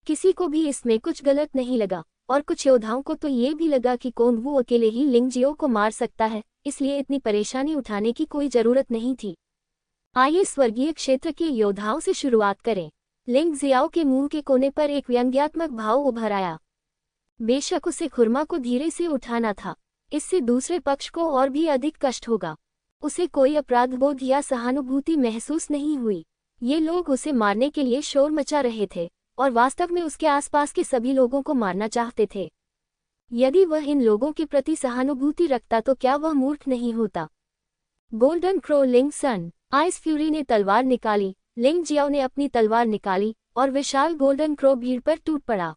किसी को भी इसमें कुछ गलत नहीं लगा और कुछ योद्धाओं को तो ये भी लगा कि कोंगवू अकेले ही लिंग जियो को मार सकता है, इसलिए इतनी परेशानी उठाने की कोई जरूरत नहीं थी। आइए स्वर्गीय क्षेत्र के योद्धाओं से शुरुआत करें। लिंग जियाओ के मुंह के कोने पर एक व्यंग्यात्मक भाव उभर आया। बेशक उसे खुरमा को धीरे से उठाना था, इससे दूसरे पक्ष को और भी अधिक कष्ट होगा। उसे कोई अपराधबोध या सहानुभूति महसूस नहीं हुई। ये लोग उसे मारने के लिए शोर मचा रहे थे और वास्तव में उसके आसपास के सभी लोगों को मारना चाहते थे। यदि वह इन लोगों के प्रति सहानुभूति रखता तो क्या वह मूर्ख नहीं होता? गोल्डन क्रो लिंग सन। आइस फ्यूरी ने तलवार निकाली। लिंग जियाओ ने अपनी तलवार निकाली और विशाल गोल्डन क्रो भीड़ पर टूट पड़ा।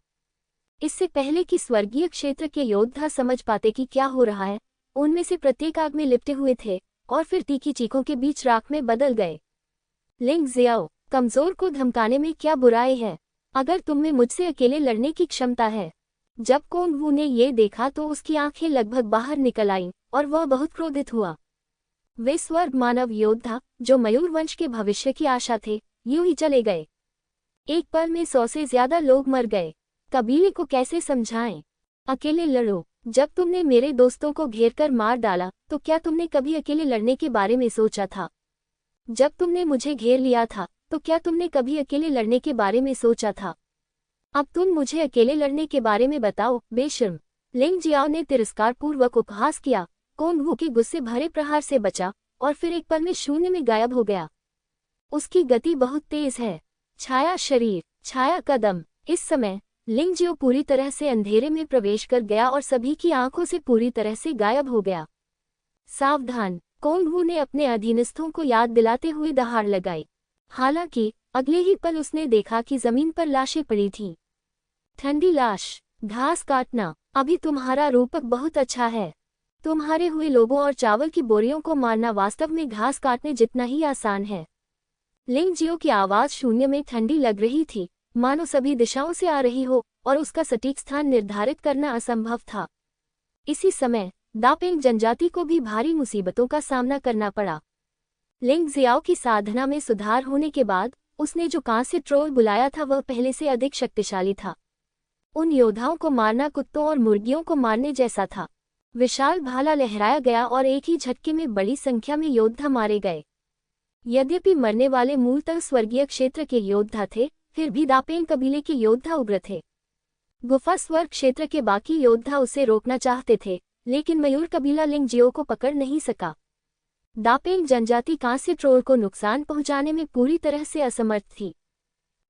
इससे पहले कि स्वर्गीय क्षेत्र के योद्धा समझ पाते कि क्या हो रहा है, उनमें से प्रत्येक आग में लिपटे हुए थे और फिर तीखी चीखों के बीच राख में बदल गए। लिंग जियाओ, कमजोर को धमकाने में क्या बुराई है? अगर तुममें मुझसे अकेले लड़ने की क्षमता है। जब कोंगवू ने ये देखा तो उसकी आंखें लगभग बाहर निकल आईं और वह बहुत क्रोधित हुआ। वे स्वर्ग मानव योद्धा, जो मयूर वंश के भविष्य की आशा थे, यूं ही चले गए। एक पल में 100 से ज्यादा लोग मर गए। कबीले को कैसे समझाएं? अकेले लड़ो। जब तुमने मेरे दोस्तों को घेरकर मार डाला तो क्या तुमने कभी अकेले लड़ने के बारे में सोचा था? जब तुमने मुझे घेर लिया था तो क्या तुमने कभी अकेले लड़ने के बारे में सोचा था? अब तुम मुझे अकेले लड़ने के बारे में बताओ, बेशर्म। लिंग जियाओ ने तिरस्कारपूर्वक उपहास किया। कोंगवू के गुस्से भरे प्रहार से बचा और फिर एक पल में शून्य में गायब हो गया। उसकी गति बहुत तेज है। छाया शरीर, छाया कदम। इस समय लिंग जियो पूरी तरह से अंधेरे में प्रवेश कर गया और सभी की आंखों से पूरी तरह से गायब हो गया। सावधान, कोंगवू ने अपने अधीनस्थों को याद दिलाते हुए दहाड़ लगाई। हालांकि अगले ही पल उसने देखा कि जमीन पर लाशें पड़ी थीं। ठंडी लाश, घास काटना। अभी तुम्हारा रूपक बहुत अच्छा है। तुम्हारे हुए लोगों और चावल की बोरियों को मारना वास्तव में घास काटने जितना ही आसान है। लिंग जियो की आवाज शून्य में ठंडी लग रही थी, मानो सभी दिशाओं से आ रही हो और उसका सटीक स्थान निर्धारित करना असंभव था। इसी समय दापेंग जनजाति को भी भारी मुसीबतों का सामना करना पड़ा। लिंग जियाओ की साधना में सुधार होने के बाद उसने जो कांस्य ट्रोल बुलाया था वह पहले से अधिक शक्तिशाली था। उन योद्धाओं को मारना कुत्तों और मुर्गियों को मारने जैसा था। विशाल भाला लहराया गया और एक ही झटके में बड़ी संख्या में योद्धा मारे गए। यद्यपि मरने वाले मूलतः स्वर्गीय क्षेत्र के योद्धा थे, फिर भी दापेंग कबीले के योद्धा उग्र थे। गुफा स्वर्ग क्षेत्र के बाकी योद्धा उसे रोकना चाहते थे, लेकिन मयूर कबीला लिंगजियो को पकड़ नहीं सका। दापेंग जनजाति कांस्य ट्रोल को नुकसान पहुंचाने में पूरी तरह से असमर्थ थी।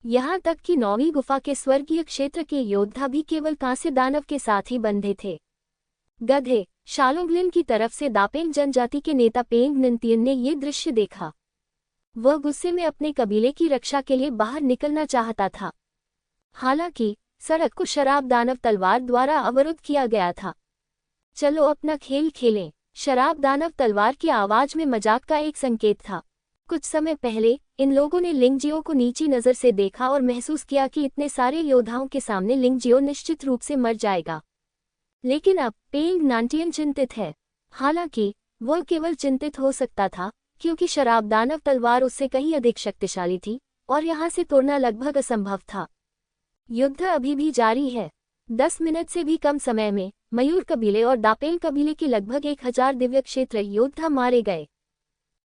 यहाँ तक कि 9वीं गुफा के स्वर्गीय क्षेत्र के योद्धा भी केवल कांस्य दानव के साथ ही बंधे थे। गधे शालोंगलिन की तरफ से दापेंग जनजाति के नेता पेंग निनतियन ने ये दृश्य देखा। वह गुस्से में अपने कबीले की रक्षा के लिए बाहर निकलना चाहता था। हालांकि सड़क को शराब दानव तलवार द्वारा अवरुद्ध किया गया था। चलो अपना खेल खेलें। शराब दानव तलवार की आवाज में मजाक का एक संकेत था। कुछ समय पहले इन लोगों ने लिंगजियो को नीची नजर से देखा और महसूस किया कि इतने सारे योद्धाओं के सामने लिंगजियो निश्चित रूप से मर जाएगा। लेकिन अब पेंग नांटियन चिंतित है। हालांकि वह केवल चिंतित हो सकता था क्योंकि शराब दानव तलवार उससे कहीं अधिक शक्तिशाली थी और यहाँ से तोड़ना लगभग असंभव था। युद्ध अभी भी जारी है। 10 मिनट से भी कम समय में मयूर कबीले और दापेंग कबीले के लगभग 1000 दिव्य क्षेत्र योद्धा मारे गए।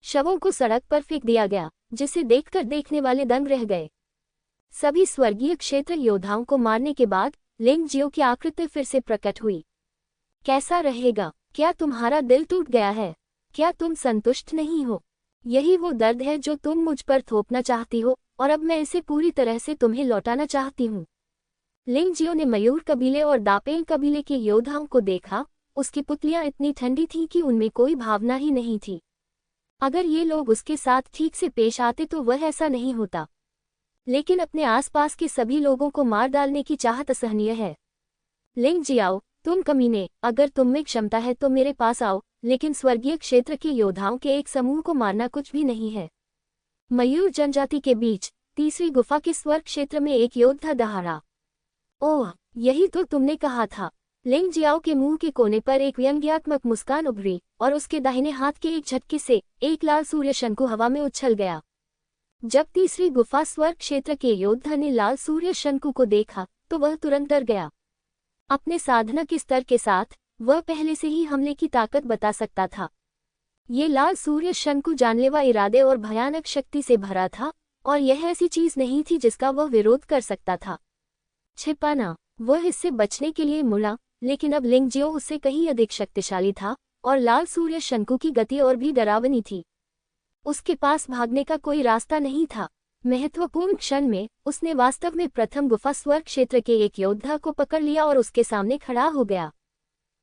शवों को सड़क पर फेंक दिया गया, जिसे देखकर देखने वाले दंग रह गए। सभी स्वर्गीय क्षेत्र योद्धाओं को मारने के बाद लिंगजियो की आकृति फिर से प्रकट हुई। कैसा रहेगा? क्या तुम्हारा दिल टूट गया है? क्या तुम संतुष्ट नहीं हो? यही वो दर्द है जो तुम मुझ पर थोपना चाहती हो और अब मैं इसे पूरी तरह से तुम्हें लौटाना चाहती हूँ। लिंगजियो ने मयूर कबीले और दापेंग कबीले के योद्धाओं को देखा। उसकी पुतलियां इतनी ठंडी थीं कि उनमें कोई भावना ही नहीं थी। अगर ये लोग उसके साथ ठीक से पेश आते तो वह ऐसा नहीं होता। लेकिन अपने आसपास के सभी लोगों को मार डालने की चाहत असहनीय है। लिंगजियाओ, तुम कमीने, अगर तुम में क्षमता है तो मेरे पास आओ, लेकिन स्वर्गीय क्षेत्र के योद्धाओं के एक समूह को मारना कुछ भी नहीं है। मयूर जनजाति के बीच तीसरी गुफा के स्वर्ग क्षेत्र में एक योद्धा दहाड़ा। ओह, यही तो तुमने कहा था। लिंगजियाओ के मुंह के कोने पर एक व्यंग्यात्मक मुस्कान उभरी और उसके दाहिने हाथ के एक झटके से एक लाल सूर्य शंकु हवा में उछल गया। जब तीसरी गुफा स्वर्ग क्षेत्र के योद्धा ने लाल सूर्य शंकु को देखा तो वह तुरंत डर गया। अपने साधना के स्तर के साथ वह पहले से ही हमले की ताकत बता सकता था। ये लाल सूर्य शंकु जानलेवा इरादे और भयानक शक्ति से भरा था और यह ऐसी चीज नहीं थी जिसका वह विरोध कर सकता था। छिपाना, वह इससे बचने के लिए मुड़ा, लेकिन अब लिंगजियो उससे कहीं अधिक शक्तिशाली था और लाल सूर्य शंकु की गति और भी डरावनी थी। उसके पास भागने का कोई रास्ता नहीं था। महत्वपूर्ण क्षण में उसने वास्तव में प्रथम गुफा स्वर्ग क्षेत्र के एक योद्धा को पकड़ लिया और उसके सामने खड़ा हो गया।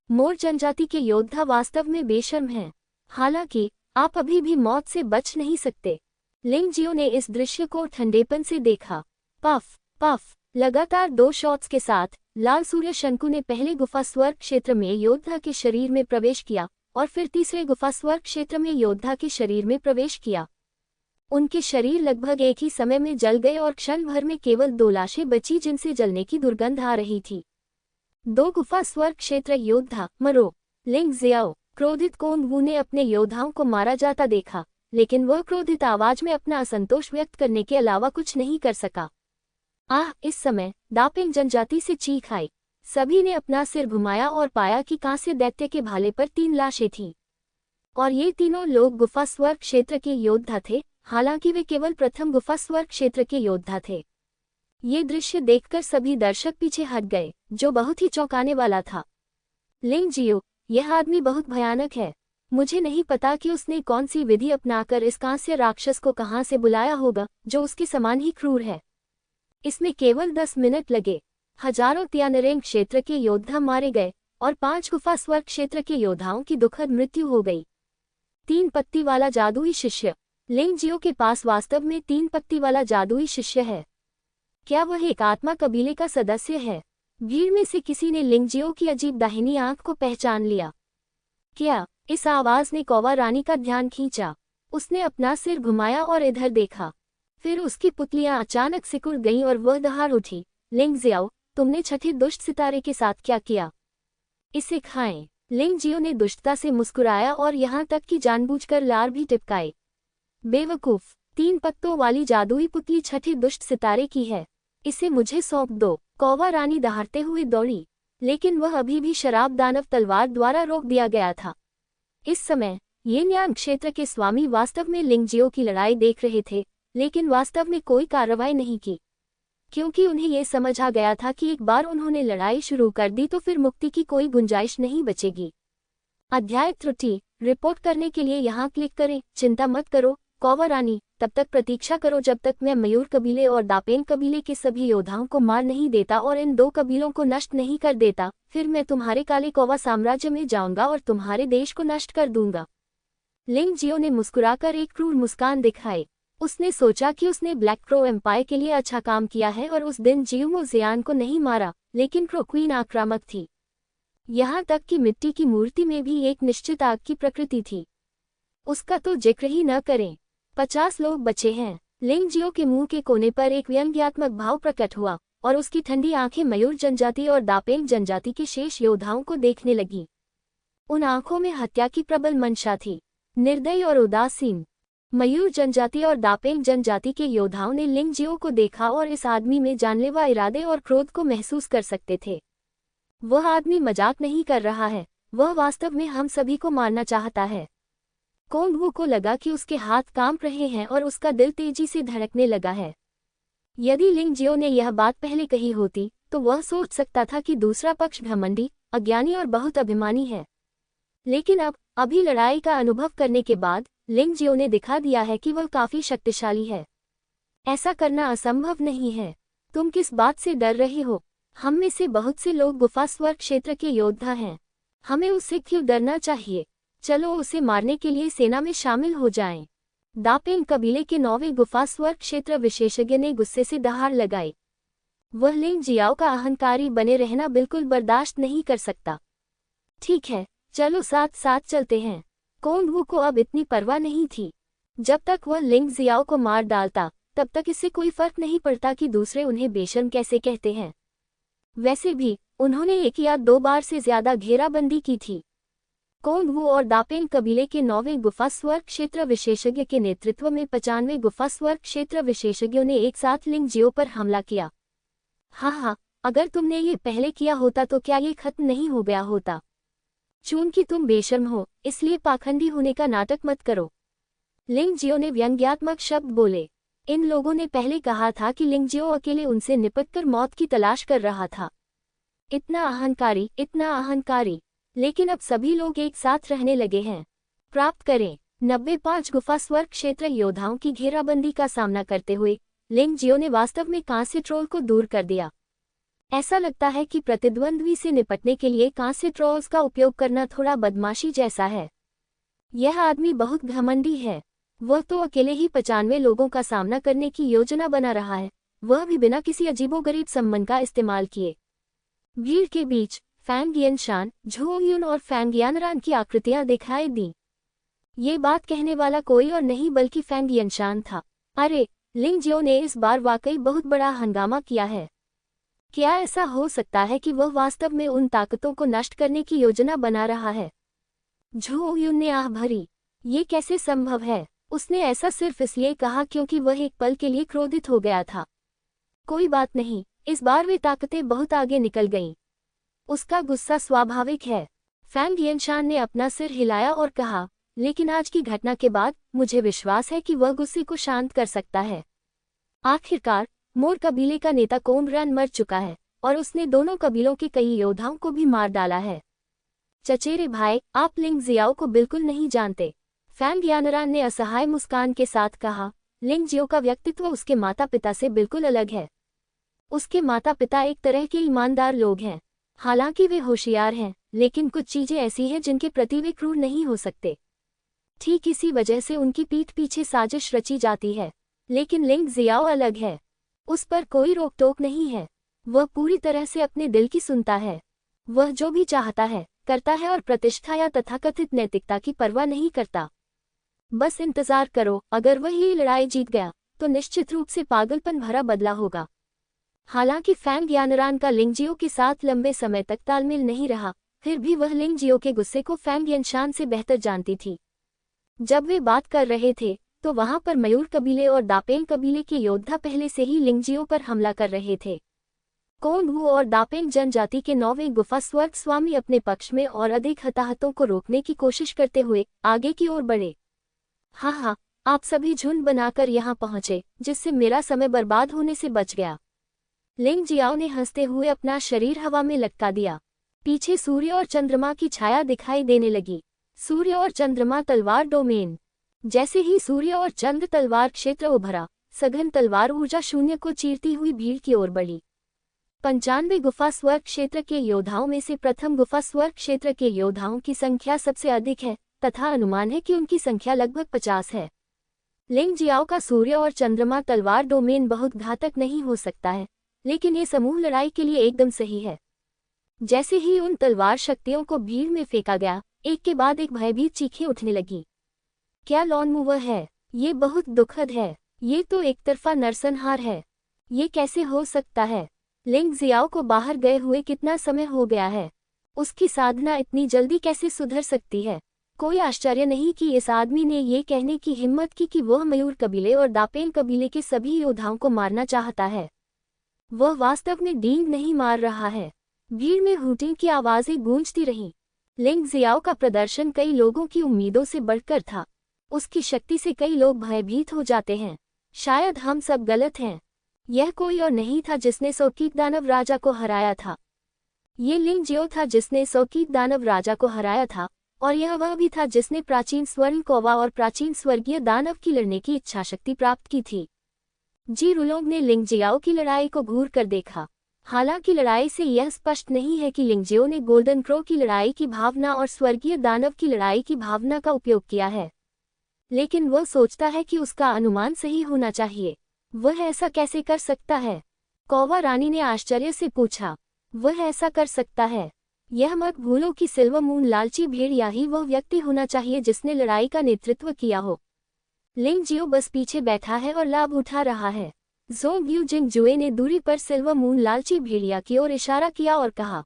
मोर जनजाति के योद्धा वास्तव में बेशर्म हैं। हालांकि आप अभी भी मौत से बच नहीं सकते। लिंगजियो ने इस दृश्य को ठंडेपन से देखा। पफ पफ, लगातार 2 शॉट्स के साथ लाल सूर्य शंकु ने पहले गुफा स्वर्ग क्षेत्र में योद्धा के शरीर में प्रवेश किया और फिर तीसरे गुफा स्वर्ग क्षेत्र में योद्धा के शरीर में प्रवेश किया। उनके शरीर लगभग एक ही समय में जल गए और क्षण भर में केवल 2 लाशें बची जिनसे जलने की दुर्गंध आ रही थी। 2 गुफा स्वर्ग क्षेत्र योद्धा मरो। लिंगजियाओ, क्रोधित कोंग वू ने अपने योद्धाओं को मारा जाता देखा, लेकिन वह क्रोधित आवाज में अपना असंतोष व्यक्त करने के अलावा कुछ नहीं कर सका। आह, इस समय दापेंग जनजाति से चीख आई। सभी ने अपना सिर घुमाया और पाया कि कांस्य दैत्य के भाले पर 3 लाशें थीं। और ये तीनों लोग गुफा स्वर्ग क्षेत्र के योद्धा थे, हालांकि वे केवल प्रथम गुफा स्वर्ग क्षेत्र के योद्धा थे। ये दृश्य देखकर सभी दर्शक पीछे हट गए, जो बहुत ही चौंकाने वाला था। लिंगजियो, यह आदमी बहुत भयानक है। मुझे नहीं पता कि उसने कौन सी विधि अपनाकर इस कांस्य राक्षस को कहाँ से बुलाया होगा, जो उसके समान ही क्रूर है। इसमें केवल 10 मिनट लगे। हजारों तियानरेंग क्षेत्र के योद्धा मारे गए और 5 गुफा स्वर्ग क्षेत्र के योद्धाओं की दुखद मृत्यु हो गई। 3 पत्ती वाला जादुई शिष्य। लिंगजियो के पास वास्तव में 3 पत्ती वाला जादुई शिष्य है। क्या वह एक आत्मा कबीले का सदस्य है? भीड़ में से किसी ने लिंगजियो की अजीब दाहिनी आंख को पहचान लिया। क्या? इस आवाज ने कौवा रानी का ध्यान खींचा। उसने अपना सिर घुमाया और इधर देखा। फिर उसकी पुतलियां अचानक सिकुड़ गईं और वह दहाड़ उठी। लिंगजियाओ, तुमने छठे दुष्ट सितारे के साथ क्या किया? इसे खाएं। लिंगजियो ने दुष्टता से मुस्कुराया और यहाँ तक कि जानबूझकर लार भी टिपकाए। बेवकूफ, 3 पत्तों वाली जादुई पुतली छठे दुष्ट सितारे की है, इसे मुझे सौंप दो। कौवा रानी दहाड़ते हुए दौड़ी, लेकिन वह अभी भी शराब दानव तलवार द्वारा रोक दिया गया था। इस समय येनयांग क्षेत्र के स्वामी वास्तव में लिंगजियो की लड़ाई देख रहे थे, लेकिन वास्तव में कोई कार्रवाई नहीं की, क्योंकि उन्हें ये समझ आ गया था कि एक बार उन्होंने लड़ाई शुरू कर दी तो फिर मुक्ति की कोई गुंजाइश नहीं बचेगी। अध्याय त्रुटि रिपोर्ट करने के लिए यहाँ क्लिक करें। चिंता मत करो कौवा रानी, तब तक प्रतीक्षा करो जब तक मैं मयूर कबीले और दापेन कबीले के सभी योद्धाओं को मार नहीं देता और इन 2 कबीलों को नष्ट नहीं कर देता। फिर मैं तुम्हारे काले कौवा साम्राज्य में जाऊंगा और तुम्हारे देश को नष्ट कर दूंगा। लिंगजियो ने मुस्कुराकर एक क्रूर मुस्कान दिखाई। उसने सोचा कि उसने ब्लैक क्रो एम्पायर के लिए अच्छा काम किया है और उस दिन जियो जियान को नहीं मारा, लेकिन क्रो क्वीन आक्रामक थी। यहाँ तक कि मिट्टी की मूर्ति में भी एक निश्चित आग की प्रकृति थी। उसका तो जिक्र ही न करें। 50 लोग बचे हैं। लिंगजियो के मुंह के कोने पर एक व्यंग्यात्मक भाव प्रकट हुआ और उसकी ठंडी आंखें मयूर जनजाति और दापेंग जनजाति के शेष योद्धाओं को देखने लगी। उन आंखों में हत्या की प्रबल मंशा थी, निर्दयी और उदासीन। मयूर जनजाति और दापेंग जनजाति के योद्धाओं ने लिंगजियो को देखा और इस आदमी में जानलेवा इरादे और क्रोध को महसूस कर सकते थे। वह आदमी मजाक नहीं कर रहा है, वह वास्तव में हम सभी को मारना चाहता है। कोंगवू को लगा कि उसके हाथ कांप रहे हैं और उसका दिल तेजी से धड़कने लगा है। यदि लिंगजियो ने यह बात पहले कही होती तो वह सोच सकता था कि दूसरा पक्ष घमंडी, अज्ञानी और बहुत अभिमानी है। लेकिन अभी लड़ाई का अनुभव करने के बाद लिंगजियो ने दिखा दिया है कि वह काफी शक्तिशाली है। ऐसा करना असंभव नहीं है। तुम किस बात से डर रहे हो? हम में से बहुत से लोग गुफा स्वर्ग क्षेत्र के योद्धा हैं। हमें उससे क्यों डरना चाहिए? चलो उसे मारने के लिए सेना में शामिल हो जाएं। दापेंग कबीले के 9वें गुफा स्वर्ग क्षेत्र विशेषज्ञ ने गुस्से से दहाड़ लगाई। वह लिंगजियाओ का अहंकारी बने रहना बिल्कुल बर्दाश्त नहीं कर सकता। ठीक है, चलो साथ साथ चलते हैं। कोंगवू को अब इतनी परवाह नहीं थी। जब तक वह लिंगजियाओ को मार डालता तब तक इससे कोई फर्क नहीं पड़ता कि दूसरे उन्हें बेशर्म कैसे कहते हैं। वैसे भी उन्होंने 1 या 2 बार से ज्यादा घेराबंदी की थी। कोंगवू और दापेंग कबीले के 9वें गुफा स्वर्ग क्षेत्र विशेषज्ञ के नेतृत्व में 95वें गुफा स्वर्ग क्षेत्र विशेषज्ञों ने एक साथ लिंगजियो पर हमला किया। हाँ, अगर तुमने ये पहले किया होता तो क्या ये खत्म नहीं हो गया होता? चूंकि तुम बेशर्म हो, इसलिए पाखंडी होने का नाटक मत करो। लिंगजियो ने व्यंग्यात्मक शब्द बोले। इन लोगों ने पहले कहा था कि लिंगजियो अकेले उनसे निपटकर मौत की तलाश कर रहा था। इतना अहंकारी। लेकिन अब सभी लोग एक साथ रहने लगे हैं। प्राप्त करें। 95 गुफा स्वर्ग क्षेत्र योद्धाओं की घेराबंदी का सामना करते हुए लिंगजियो ने वास्तव में कांस्य ट्रोल को दूर कर दिया। ऐसा लगता है कि प्रतिद्वंद्वी से निपटने के लिए कांस्य ट्रोल्स का उपयोग करना थोड़ा बदमाशी जैसा है। यह आदमी बहुत घमंडी है। वह तो अकेले ही 95 लोगों का सामना करने की योजना बना रहा है, वह भी बिना किसी अजीबोगरीब संबंध का इस्तेमाल किए। भीड़ के बीच फैंग यिनशान, झो युन और फैंग यानरान की आकृतियां दिखाई दी। ये बात कहने वाला कोई और नहीं बल्कि फैंग यिनशान था। अरे, लिंगजियो ने इस बार वाकई बहुत बड़ा हंगामा किया है। क्या ऐसा हो सकता है कि वह वास्तव में उन ताकतों को नष्ट करने की योजना बना रहा है? झो युन ने आह भरी। ये कैसे संभव है? उसने ऐसा सिर्फ इसलिए कहा क्योंकि वह एक पल के लिए क्रोधित हो गया था। कोई बात नहीं, इस बार वे ताकतें बहुत आगे निकल गईं। उसका गुस्सा स्वाभाविक है। फैंग यिनशान ने अपना सिर हिलाया और कहा, लेकिन आज की घटना के बाद मुझे विश्वास है कि वह गुस्से को शांत कर सकता है। आखिरकार मोर कबीले का नेता कोंगरन मर चुका है और उसने दोनों कबीलों के कई योद्धाओं को भी मार डाला है। चचेरे भाई, आप लिंगजियाओ को बिल्कुल नहीं जानते, फैंग यानरान ने असहाय मुस्कान के साथ कहा। लिंगजियो का व्यक्तित्व उसके माता पिता से बिल्कुल अलग है। उसके माता पिता एक तरह के ईमानदार लोग हैं। हालांकि वे होशियार हैं, लेकिन कुछ चीजें ऐसी हैं जिनके प्रति वे क्रूर नहीं हो सकते। ठीक इसी वजह से उनकी पीठ पीछे साजिश रची जाती है। लेकिन लिंगजियाओ अलग है। उस पर कोई रोक टोक नहीं है। वह पूरी तरह से अपने दिल की सुनता है। वह जो भी चाहता है करता है और प्रतिष्ठा या तथाकथित नैतिकता की परवाह नहीं करता। बस इंतजार करो, अगर वह ये लड़ाई जीत गया तो निश्चित रूप से पागलपन भरा बदला होगा। हालांकि फैंग यानरान का लिंगजियो के साथ लंबे समय तक तालमेल नहीं रहा, फिर भी वह लिंगजियो के गुस्से को फैंग यिनशान से बेहतर जानती थी। जब वे बात कर रहे थे तो वहां पर मयूर कबीले और दापेंग कबीले के योद्धा पहले से ही लिंगजियो पर हमला कर रहे थे। कोंग वू और दापेंग जनजाति के 9वें गुफा स्वर्ग स्वामी अपने पक्ष में और अधिक हताहतों को रोकने की कोशिश करते हुए आगे की ओर बढ़े। हाँ, आप सभी झुंड बनाकर यहाँ पहुंचे, जिससे मेरा समय बर्बाद होने से बच गया। लिंग जियाओ ने हंसते हुए अपना शरीर हवा में लटका दिया। पीछे सूर्य और चंद्रमा की छाया दिखाई देने लगी। सूर्य और चंद्रमा तलवार डोमेन। जैसे ही सूर्य और चंद्र तलवार क्षेत्र उभरा, सघन तलवार ऊर्जा शून्य को चीरती हुई भीड़ की ओर बढ़ी। 95 गुफा स्वर्ग क्षेत्र के योद्धाओं में से प्रथम गुफा स्वर्ग क्षेत्र के योद्धाओं की संख्या सबसे अधिक है तथा अनुमान है कि उनकी संख्या लगभग 50 है। लिंग जियाओ का सूर्य और चंद्रमा तलवार डोमेन बहुत घातक नहीं हो सकता है, लेकिन ये समूह लड़ाई के लिए एकदम सही है। जैसे ही उन तलवार शक्तियों को भीड़ में फेंका गया, एक के बाद एक भयभीत चीखें उठने लगी। क्या लॉन मूवर है? ये बहुत दुखद है। ये तो एक तरफा नरसंहार है। ये कैसे हो सकता है? लिंग जियाओ को बाहर गए हुए कितना समय हो गया है? उसकी साधना इतनी जल्दी कैसे सुधर सकती है? कोई आश्चर्य नहीं कि इस आदमी ने ये कहने की हिम्मत की कि वह मयूर कबीले और दापेन कबीले के सभी योद्धाओं को मारना चाहता है। वह वास्तव में डींग नहीं मार रहा है। भीड़ में हूटिंग की आवाजें गूंजती रहीं। लिंग जियाओ का प्रदर्शन कई लोगों की उम्मीदों से बढ़कर था। उसकी शक्ति से कई लोग भयभीत हो जाते हैं। शायद हम सब गलत हैं। यह कोई और नहीं था जिसने सोकीक दानव राजा को हराया था। ये लिंग जियो था जिसने सोकीक दानव राजा को हराया था, और यह वह भी था जिसने प्राचीन स्वर्ण कौवा और प्राचीन स्वर्गीय दानव की लड़ने की इच्छाशक्ति प्राप्त की थी। जी रुलोंग ने लिंग जियाओ की लड़ाई को घूर कर देखा। हालांकि लड़ाई से यह स्पष्ट नहीं है कि लिंग जियो ने गोल्डन क्रो की लड़ाई की भावना और स्वर्गीय दानव की लड़ाई की भावना का उपयोग किया है, लेकिन वह सोचता है कि उसका अनुमान सही होना चाहिए। वह ऐसा कैसे कर सकता है? कौवा रानी ने आश्चर्य से पूछा। वह ऐसा कर सकता है। यह मत भूलो कि सिल्वर मून लालची भेड़िया ही वह व्यक्ति होना चाहिए जिसने लड़ाई का नेतृत्व किया हो। लिंग जियो बस पीछे बैठा है और लाभ उठा रहा है। ज़ोंग यू जिंग जुए ने दूरी पर सिल्वर मून लालची भेड़िया की ओर इशारा किया और कहा,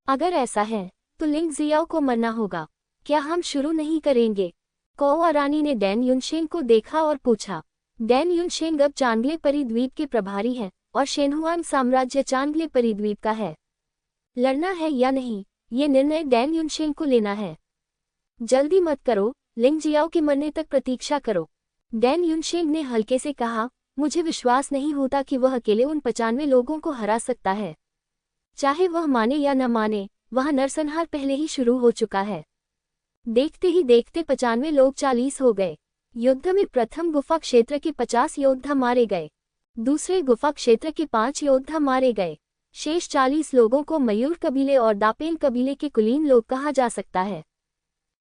अगर ऐसा है तो लिंग जियाओ को मरना होगा। क्या हम शुरू नहीं करेंगे? कौवा रानी ने डैन युनशेंग को देखा और पूछा। डैन युनशेंग अब चांगले परिद्वीप के प्रभारी हैं और शेनहुआन साम्राज्य चांगले परिद्वीप का है। लड़ना है या नहीं, ये निर्णय डैन युनशेंग को लेना है। जल्दी मत करो, लिंग जियाओ के मरने तक प्रतीक्षा करो। डैन युनशेंग ने हल्के से कहा, मुझे विश्वास नहीं होता कि वह अकेले उन 95 लोगों को हरा सकता है। चाहे वह माने या न माने, वह नरसंहार पहले ही शुरू हो चुका है। देखते ही देखते 95 लोग 40 हो गए। युद्ध में प्रथम गुफा क्षेत्र के 50 योद्धा मारे गए। दूसरे गुफा क्षेत्र के 5 योद्धा मारे गए। शेष 40 लोगों को मयूर कबीले और दापेन कबीले के कुलीन लोग कहा जा सकता है।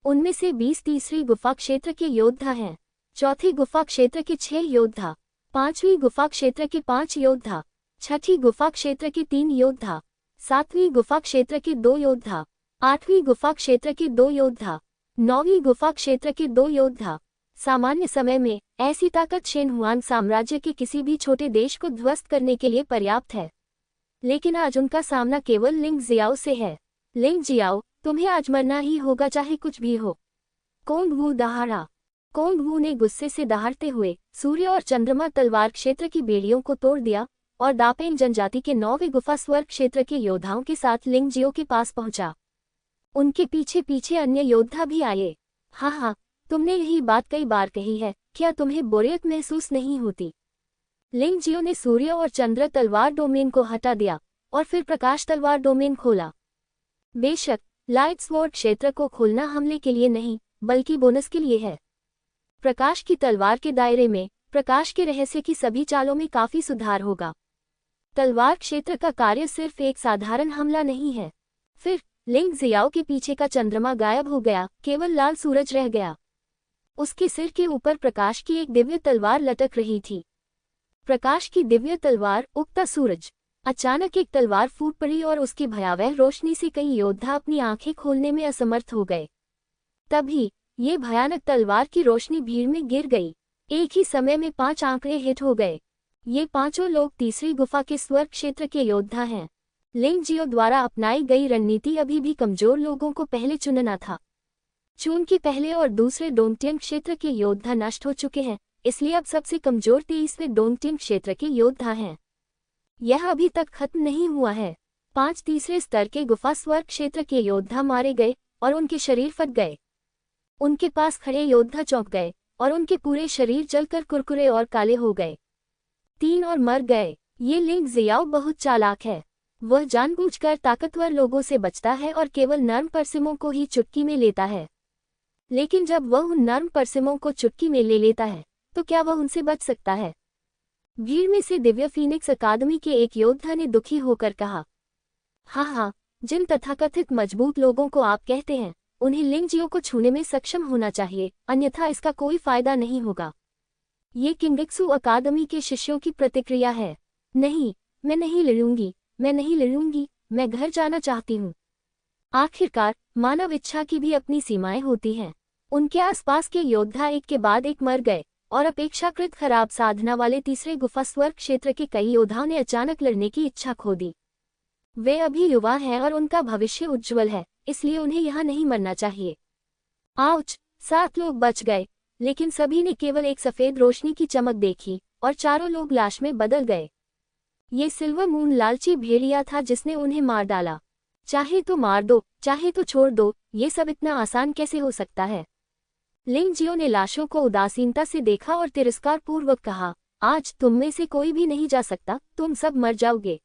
उनमें से 20 तीसरी गुफा क्षेत्र के योद्धा हैं। चौथी गुफा क्षेत्र के 6 योद्धा, 5वीं गुफा क्षेत्र के 5 योद्धा, छठी गुफा क्षेत्र के 3 योद्धा, 7वीं गुफा क्षेत्र के 2 योद्धा, 8वीं गुफा क्षेत्र के 2 योद्धा, 9वीं गुफा क्षेत्र के 2 योद्धा। सामान्य समय में ऐसी ताकत शेनहुआन साम्राज्य के किसी भी छोटे देश को ध्वस्त करने के लिए पर्याप्त है, लेकिन आज उनका सामना केवल लिंग जियाओ से है। लिंग जियाओ, तुम्हें आज मरना ही होगा चाहे कुछ भी हो। कोंग वू दहाड़ा। कोंग वू ने गुस्से से दहाड़ते हुए सूर्य और चंद्रमा तलवार क्षेत्र की बेड़ियों को तोड़ दिया और दापेन जनजाति के 9वें गुफा स्वर्ग क्षेत्र के योद्धाओं के साथ लिंग जियो के पास पहुंचा। उनके पीछे पीछे अन्य योद्धा भी आए। हाँ, तुमने यही बात कई बार कही है, क्या तुम्हें बोरियत महसूस नहीं होती? लिंग जियो ने सूर्य और चंद्र तलवार डोमेन को हटा दिया और फिर प्रकाश तलवार डोमेन खोला। बेशक, लाइट स्वॉर्ड क्षेत्र को खोलना हमले के लिए नहीं, बल्कि बोनस के लिए है। प्रकाश की तलवार के दायरे में प्रकाश के रहस्य की सभी चालों में काफी सुधार होगा। तलवार क्षेत्र का कार्य सिर्फ एक साधारण हमला नहीं है। फिर लिंग जियाओ के पीछे का चंद्रमा गायब हो गया, केवल लाल सूरज रह गया। उसके सिर के ऊपर प्रकाश की एक दिव्य तलवार लटक रही थी। प्रकाश की दिव्य तलवार, उगता सूरज। अचानक एक तलवार फूट पड़ी और उसकी भयावह रोशनी से कई योद्धा अपनी आंखें खोलने में असमर्थ हो गए। तभी ये भयानक तलवार की रोशनी भीड़ में गिर गई। एक ही समय में 5 आंकड़े हिट हो गए। ये पांचों लोग तीसरी गुफा के स्वर्ग क्षेत्र के योद्धा हैं। लिंग जियो द्वारा अपनाई गई रणनीति अभी भी कमजोर लोगों को पहले चुनना था। चूंकि पहले और दूसरे डोंगटियन क्षेत्र के योद्धा नष्ट हो चुके हैं, इसलिए अब सबसे कमजोर 23वें डोंगटियन क्षेत्र के योद्धा हैं। यह अभी तक खत्म नहीं हुआ है। 5 तीसरे स्तर के गुफा स्वर्ग क्षेत्र के योद्धा मारे गए और उनके शरीर फट गए। उनके पास खड़े योद्धा चौंक गए और उनके पूरे शरीर जलकर कुरकुरे और काले हो गए। 3 और मर गए। ये लिंग जियाओ बहुत चालाक है। वह जानबूझकर ताकतवर लोगों से बचता है और केवल नर्म परसिमों को ही चुटकी में लेता है। लेकिन जब वह उन नर्म परसिमों को चुटकी में ले लेता है तो क्या वह उनसे बच सकता है? भीड़ में से दिव्य फीनिक्स अकादमी के एक योद्धा ने दुखी होकर कहा, हाँ, जिन तथाकथित मजबूत लोगों को आप कहते हैं, उन्हें लिंगजियो को छूने में सक्षम होना चाहिए, अन्यथा इसका कोई फायदा नहीं होगा। ये किंगेक्सू अकादमी के शिष्यों की प्रतिक्रिया है। नहीं, मैं नहीं लड़ूंगी, मैं घर जाना चाहती हूँ। आखिरकार मानव इच्छा की भी अपनी सीमाएं होती हैं। उनके आसपास के योद्धा एक के बाद एक मर गए और अपेक्षाकृत खराब साधना वाले तीसरे गुफा स्वर्ग क्षेत्र के कई योद्धाओं ने अचानक लड़ने की इच्छा खो दी। वे अभी युवा हैं और उनका भविष्य उज्ज्वल है, इसलिए उन्हें यहाँ नहीं मरना चाहिए। आउच! 7 लोग बच गए, लेकिन सभी ने केवल एक सफेद रोशनी की चमक देखी और चारों लोग लाश में बदल गए। ये सिल्वर मून लालची भेड़िया था जिसने उन्हें मार डाला। चाहे तो मार दो, चाहे तो छोड़ दो, ये सब इतना आसान कैसे हो सकता है? लिंगजियो ने लाशों को उदासीनता से देखा और तिरस्कारपूर्वक कहा, आज तुम में से कोई भी नहीं जा सकता, तुम सब मर जाओगे।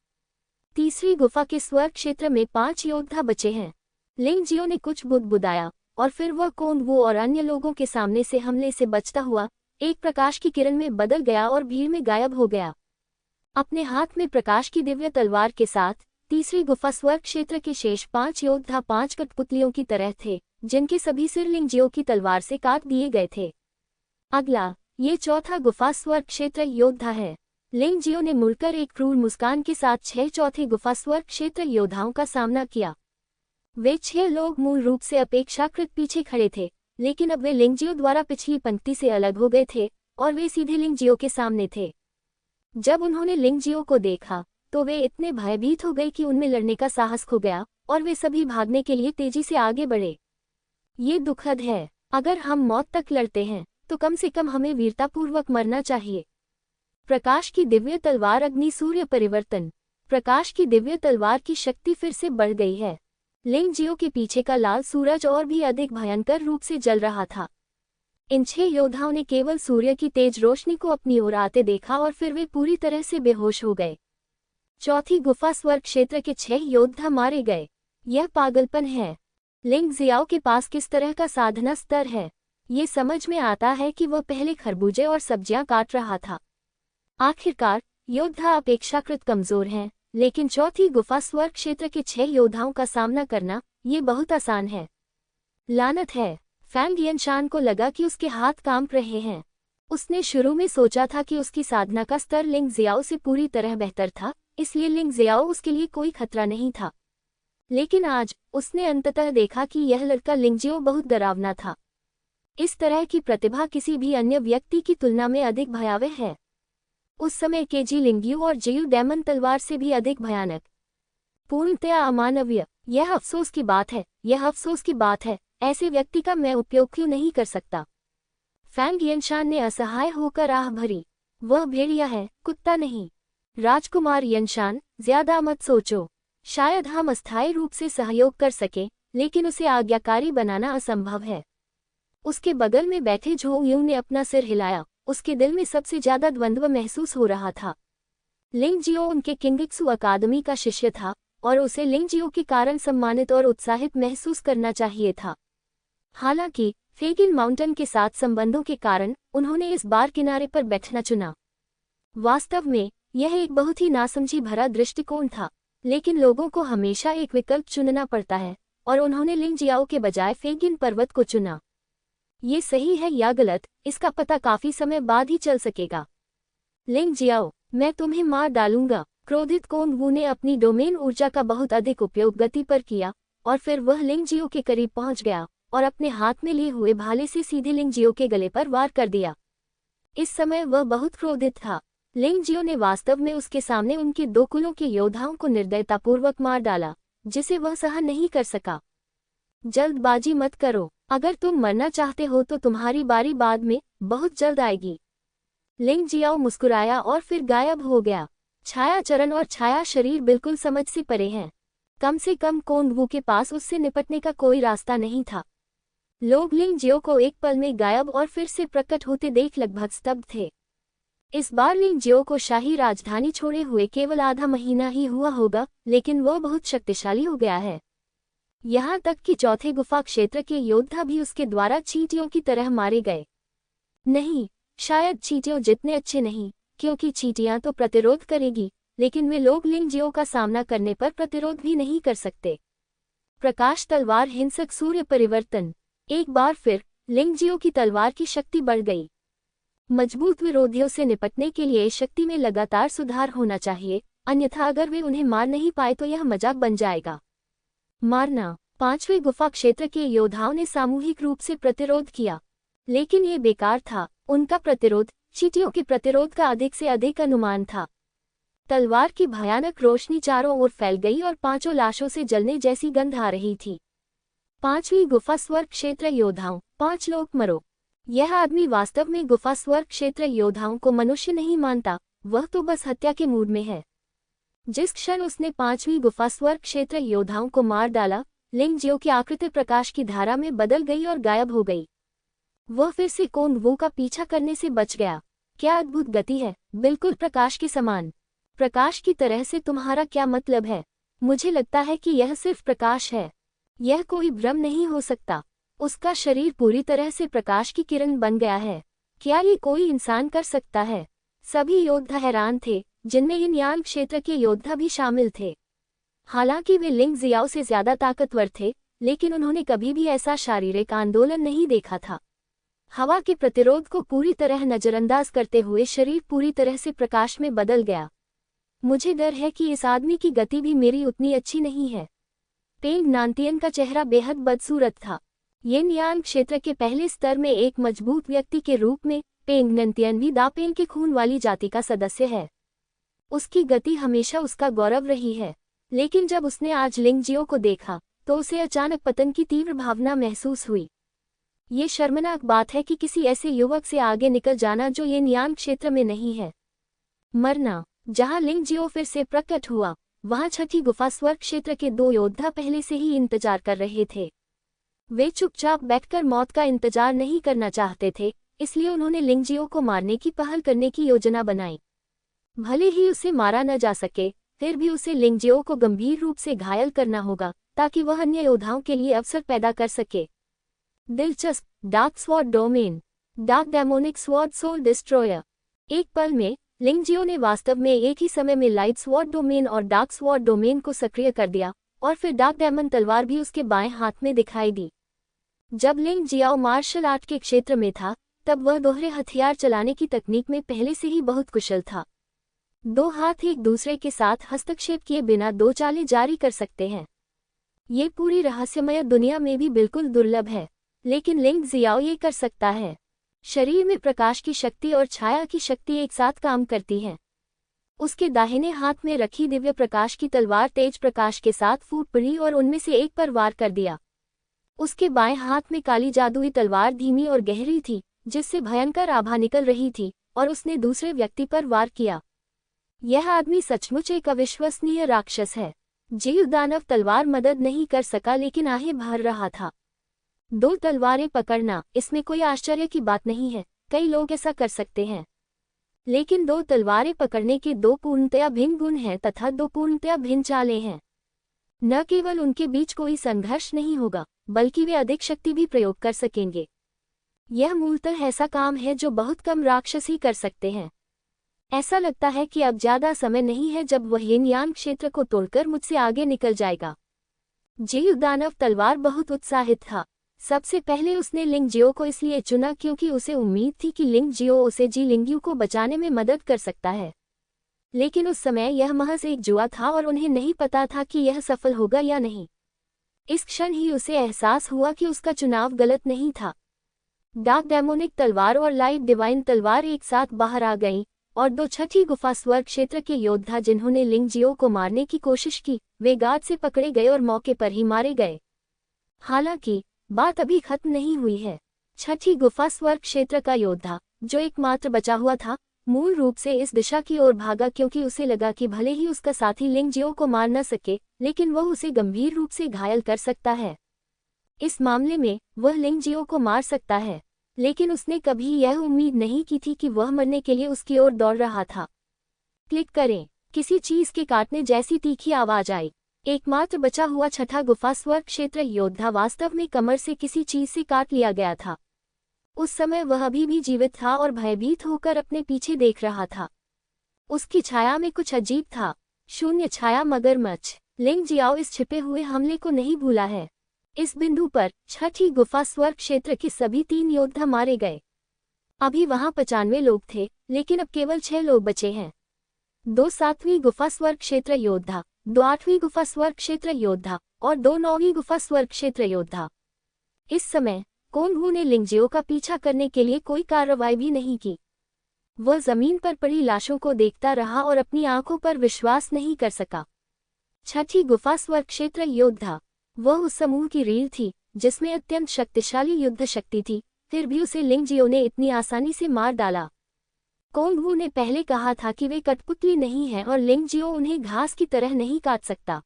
तीसरी गुफा के स्वर्ग क्षेत्र में 5 योद्धा बचे हैं। लिंगजियो ने कुछ बुदबुदाया और फिर वह कोंडवू और अन्य लोगों के सामने से हमले से बचता हुआ एक प्रकाश की किरण में बदल गया और भीड़ में गायब हो गया। अपने हाथ में प्रकाश की दिव्य तलवार के साथ तीसरी गुफा स्वर्ग क्षेत्र के शेष 5 योद्धा 5 कठपुतलियों की तरह थे, जिनके सभी सिर लिंगजियो की तलवार से काट दिए गए थे। अगला, ये चौथा गुफा स्वर्ग क्षेत्र योद्धा है। लिंगजियो ने मुड़कर एक क्रूर मुस्कान के साथ 6 चौथे गुफा स्वर्ग क्षेत्र योद्धाओं का सामना किया। वे 6 लोग मूल रूप से अपेक्षाकृत पीछे खड़े थे, लेकिन अब वे लिंगजियो द्वारा पिछली पंक्ति से अलग हो गए थे और वे सीधे लिंगजियो के सामने थे। जब उन्होंने लिंगजियो को देखा तो वे इतने भयभीत हो गए कि उनमें लड़ने का साहस खो गया और वे सभी भागने के लिए तेजी से आगे बढ़े। ये दुखद है। अगर हम मौत तक लड़ते हैं तो कम से कम हमें वीरतापूर्वक मरना चाहिए। प्रकाश की दिव्य तलवार अग्नि सूर्य परिवर्तन। प्रकाश की दिव्य तलवार की शक्ति फिर से बढ़ गई है। लिंगजियो के पीछे का लाल सूरज और भी अधिक भयंकर रूप से जल रहा था। इन 6 योद्धाओं ने केवल सूर्य की तेज रोशनी को अपनी ओर आते देखा और फिर वे पूरी तरह से बेहोश हो गए। चौथी गुफा स्वर्ग क्षेत्र के 6 योद्धा मारे गए। यह पागलपन है। लिंगजियाओ के पास किस तरह का साधना स्तर है? ये समझ में आता है कि वह पहले खरबूजे और सब्जियां काट रहा था। आखिरकार योद्धा अपेक्षाकृत कमजोर हैं, लेकिन चौथी गुफा स्वर्ग क्षेत्र के 6 योद्धाओं का सामना करना ये बहुत आसान है। लानत है। फैंग यनशान को लगा कि उसके हाथ कांप रहे हैं। उसने शुरू में सोचा था कि उसकी साधना का स्तर लिंगजियाओ से पूरी तरह बेहतर था, इसलिए लिंगजियाओ उसके लिए कोई खतरा नहीं था। लेकिन आज उसने अंततः देखा कि यह लड़का लिंगजियो बहुत डरावना था। इस तरह की प्रतिभा किसी भी अन्य व्यक्ति की तुलना में अधिक भयावह है। उस समय केजी लिंगयू और जेयू डेमन तलवार से भी अधिक भयानक। पूर्णतया अमानवीय। यह अफसोस की बात है, ऐसे व्यक्ति का मैं उपयोग क्यों नहीं कर सकता? फैंग यनशान ने असहाय होकर आह भरी। वह भेड़िया है, कुत्ता नहीं। राजकुमार यनशान, ज्यादा मत सोचो। शायद हम अस्थायी रूप से सहयोग कर सके, लेकिन उसे आज्ञाकारी बनाना असंभव है। उसके बगल में बैठे झोंग यूं ने अपना सिर हिलाया। उसके दिल में सबसे ज्यादा द्वंद्व महसूस हो रहा था। लिंगजियो उनके किंगेक्सू अकादमी का शिष्य था और उसे लिंगजियो के कारण सम्मानित और उत्साहित महसूस करना चाहिए था। हालांकि फेगिन माउंटेन के साथ संबंधों के कारण उन्होंने इस बार किनारे पर बैठना चुना। वास्तव में यह एक बहुत ही नासमझी भरा दृष्टिकोण था, लेकिन लोगों को हमेशा एक विकल्प चुनना पड़ता है और उन्होंने लिंगजियाओ के बजाय फेगिन पर्वत को चुना। ये सही है या गलत, इसका पता काफी समय बाद ही चल सकेगा। लिंगजियाओ, मैं तुम्हें मार डालूंगा। क्रोधित कोंडवू ने अपनी डोमेन ऊर्जा का बहुत अधिक उपयोग गति पर किया और फिर वह लिंगजियो के करीब पहुंच गया और अपने हाथ में लिए हुए भाले से सीधे लिंगजियो के गले पर वार कर दिया। इस समय वह बहुत क्रोधित था। लिंगजियो ने वास्तव में उसके सामने उनके 2 कुलों के योद्धाओं को निर्दयतापूर्वक मार डाला, जिसे वह सहन नहीं कर सका। जल्दबाजी मत करो, अगर तुम मरना चाहते हो तो तुम्हारी बारी बाद में बहुत जल्द आएगी। लिंग जियाओ मुस्कुराया और फिर गायब हो गया। छाया चरण और छाया शरीर बिल्कुल समझ से परे हैं। कम से कम कोंग वू के पास उससे निपटने का कोई रास्ता नहीं था। लोग लिंग जियो को एक पल में गायब और फिर से प्रकट होते देख लगभग स्तब्ध थे। इस बार लिंग जियो को शाही राजधानी छोड़े हुए केवल आधा महीना ही हुआ होगा, लेकिन वह बहुत शक्तिशाली हो गया है। यहाँ तक कि चौथे गुफा क्षेत्र के योद्धा भी उसके द्वारा चींटियों की तरह मारे गए। नहीं, शायद चींटियों जितने अच्छे नहीं, क्योंकि चींटियां तो प्रतिरोध करेगी, लेकिन वे लोग लिंग जियो का सामना करने पर प्रतिरोध भी नहीं कर सकते। प्रकाश तलवार हिंसक सूर्य परिवर्तन। एक बार फिर लिंग जियो की तलवार की शक्ति बढ़ गई। मजबूत विरोधियों से निपटने के लिए शक्ति में लगातार सुधार होना चाहिए, अन्यथा अगर वे उन्हें मार नहीं पाए तो यह मजाक बन जाएगा। मारना। पांचवें गुफा क्षेत्र के योद्धाओं ने सामूहिक रूप से प्रतिरोध किया, लेकिन ये बेकार था। उनका प्रतिरोध चींटियों के प्रतिरोध का अधिक से अधिक अनुमान था। तलवार की भयानक रोशनी चारों ओर फैल गई और पांचों लाशों से जलने जैसी गंध आ रही थी। पांचवी गुफा स्वर्ग क्षेत्र योद्धाओं, 5 लोग मरो। यह आदमी वास्तव में गुफा स्वर्ग क्षेत्र योद्धाओं को मनुष्य नहीं मानता, वह तो बस हत्या के मूड में है। जिस क्षण उसने 5वीं गुफा स्वर्ग क्षेत्र योद्धाओं को मार डाला, लिंग जियो की आकृति प्रकाश की धारा में बदल गई और गायब हो गई। वह फिर से कोंग वू का पीछा करने से बच गया। क्या अद्भुत गति है, बिल्कुल प्रकाश के समान। प्रकाश की तरह से तुम्हारा क्या मतलब है? मुझे लगता है कि यह सिर्फ प्रकाश है। यह कोई भ्रम नहीं हो सकता। उसका शरीर पूरी तरह से प्रकाश की किरण बन गया है। क्या ये कोई इंसान कर सकता है? सभी योद्धा हैरान थे, जिनमें इन यान क्षेत्र के योद्धा भी शामिल थे। हालांकि वे लिंग जियाओ से ज्यादा ताकतवर थे, लेकिन उन्होंने कभी भी ऐसा शारीरिक आंदोलन नहीं देखा था। हवा के प्रतिरोध को पूरी तरह नजरअंदाज करते हुए शरीर पूरी तरह से प्रकाश में बदल गया। मुझे डर है कि इस आदमी की गति भी मेरी उतनी अच्छी नहीं है। पेंग नानतियन का चेहरा बेहद बदसूरत था। यिन यान क्षेत्र के पहले स्तर में एक मजबूत व्यक्ति के रूप में पेंग नानतियन भी दापेंग के खून वाली जाति का सदस्य है। उसकी गति हमेशा उसका गौरव रही है, लेकिन जब उसने आज लिंग जियो को देखा तो उसे अचानक पतन की तीव्र भावना महसूस हुई। ये शर्मनाक बात है कि किसी ऐसे युवक से आगे निकल जाना जो यिन यान क्षेत्र में नहीं है। मरना। जहां लिंग जियो फिर से प्रकट हुआ, वहां छठी गुफा स्वर्ग क्षेत्र के 2 योद्धा पहले से ही इंतजार कर रहे थे। वे चुपचाप बैठकर मौत का इंतजार नहीं करना चाहते थे, इसलिए उन्होंने लिंग जियो को मारने की पहल करने की योजना बनाई। भले ही उसे मारा न जा सके, फिर भी उसे लिंग जियो को गंभीर रूप से घायल करना होगा, ताकि वह अन्य योद्धाओं के लिए अवसर पैदा कर सके। दिलचस्प। Dark sword domain. Dark demonic sword soul destroyer. एक पल में लिंग जियो ने वास्तव में एक ही समय में लाइट स्वॉर्ड डोमेन और डार्क स्वॉर्ड डोमेन को सक्रिय कर दिया, और फिर डार्क डेमन तलवार भी उसके बाएं हाथ में दिखाई दी। जब लिंग जियाओ मार्शल आर्ट के क्षेत्र में था, तब वह दोहरे हथियार चलाने की तकनीक में पहले से ही बहुत कुशल था। 2 हाथ एक दूसरे के साथ हस्तक्षेप किए बिना 2 चालें जारी कर सकते हैं। ये पूरी रहस्यमय दुनिया में भी बिल्कुल दुर्लभ है, लेकिन लिंग जियाओ ये कर सकता है। शरीर में प्रकाश की शक्ति और छाया की शक्ति एक साथ काम करती है। उसके दाहिने हाथ में रखी दिव्य प्रकाश की तलवार तेज प्रकाश के साथ फूट पड़ी और उनमें से एक पर वार कर दिया। उसके बाएं हाथ में काली जादुई तलवार धीमी और गहरी थी, जिससे भयंकर आभा निकल रही थी, और उसने दूसरे व्यक्ति पर वार किया। यह आदमी सचमुच एक अविश्वसनीय राक्षस है। जीव दानव तलवार मदद नहीं कर सका, लेकिन आहें भर रहा था। 2 तलवारें पकड़ना, इसमें कोई आश्चर्य की बात नहीं है, कई लोग ऐसा कर सकते हैं। लेकिन 2 तलवारें पकड़ने के 2 पूर्णतया भिन्न गुण हैं तथा 2 पूर्णतया भिन्न चालें हैं। न केवल उनके बीच कोई संघर्ष नहीं होगा, बल्कि वे अधिक शक्ति भी प्रयोग कर सकेंगे। यह मूलतः ऐसा काम है जो बहुत कम राक्षस ही कर सकते हैं। ऐसा लगता है कि अब ज्यादा समय नहीं है जब वह यिन यान क्षेत्र को तोड़कर मुझसे आगे निकल जाएगा। जीव दानव तलवार बहुत उत्साहित था। सबसे पहले उसने लिंग जियो को इसलिए चुना क्योंकि उसे उम्मीद थी कि लिंग जियो उसे जी लिंगयू को बचाने में मदद कर सकता है। लेकिन उस समय यह महज एक जुआ था और उन्हें नहीं पता था कि यह सफल होगा या नहीं। इस क्षण ही उसे एहसास हुआ कि उसका चुनाव गलत नहीं था। डार्क डेमोनिक तलवार और लाइट डिवाइन तलवार एक साथ बाहर आ गईं, और 2 छठी गुफा स्वर्ग क्षेत्र के योद्धा जिन्होंने लिंग जियो को मारने की कोशिश की, वे गार्ड से पकड़े गए और मौके पर ही मारे गए। हालांकि बात अभी खत्म नहीं हुई है। छठी गुफा स्वर्ग क्षेत्र का योद्धा, जो एकमात्र बचा हुआ था, मूल रूप से इस दिशा की ओर भागा क्योंकि उसे लगा कि भले ही उसका साथी लिंगजियो को मार न सके, लेकिन वह उसे गंभीर रूप से घायल कर सकता है। इस मामले में वह लिंगजियो को मार सकता है, लेकिन उसने कभी यह उम्मीद नहीं की थी कि वह मरने के लिए उसकी ओर दौड़ रहा था। क्लिक करें। किसी चीज के काटने जैसी तीखी आवाज आई। एकमात्र बचा हुआ छठा गुफा स्वर्ग क्षेत्र योद्धा वास्तव में कमर से किसी चीज से काट लिया गया था। उस समय वह अभी भी जीवित था और भयभीत होकर अपने पीछे देख रहा था। उसकी छाया में कुछ अजीब था। शून्य छाया मगरमच्छ। लिंगजियाओ इस छिपे हुए हमले को नहीं भूला है। इस बिंदु पर छठी गुफा स्वर्ग क्षेत्र के सभी 3 योद्धा मारे गए। अभी वहां 95 लोग थे, लेकिन अब केवल 6 लोग बचे हैं। 2 7वीं गुफा स्वर्ग क्षेत्र योद्धा, 2 8वीं गुफा स्वर्ग क्षेत्र योद्धा और 2 9वीं गुफा स्वर्ग क्षेत्र योद्धा। इस समय कोंगहू ने लिंगजियो का पीछा करने के लिए कोई कार्रवाई भी नहीं की। वह जमीन पर पड़ी लाशों को देखता रहा और अपनी आंखों पर विश्वास नहीं कर सका। छठी गुफा स्वर्ग क्षेत्र योद्धा, वह उस समूह की रीढ़ थी जिसमें अत्यंत शक्तिशाली युद्ध शक्ति थी, फिर भी उसे लिंगजियो ने इतनी आसानी से मार डाला। कोंगहू ने पहले कहा था कि वे कठपुतली नहीं है और लिंगजियो उन्हें घास की तरह नहीं काट सकता।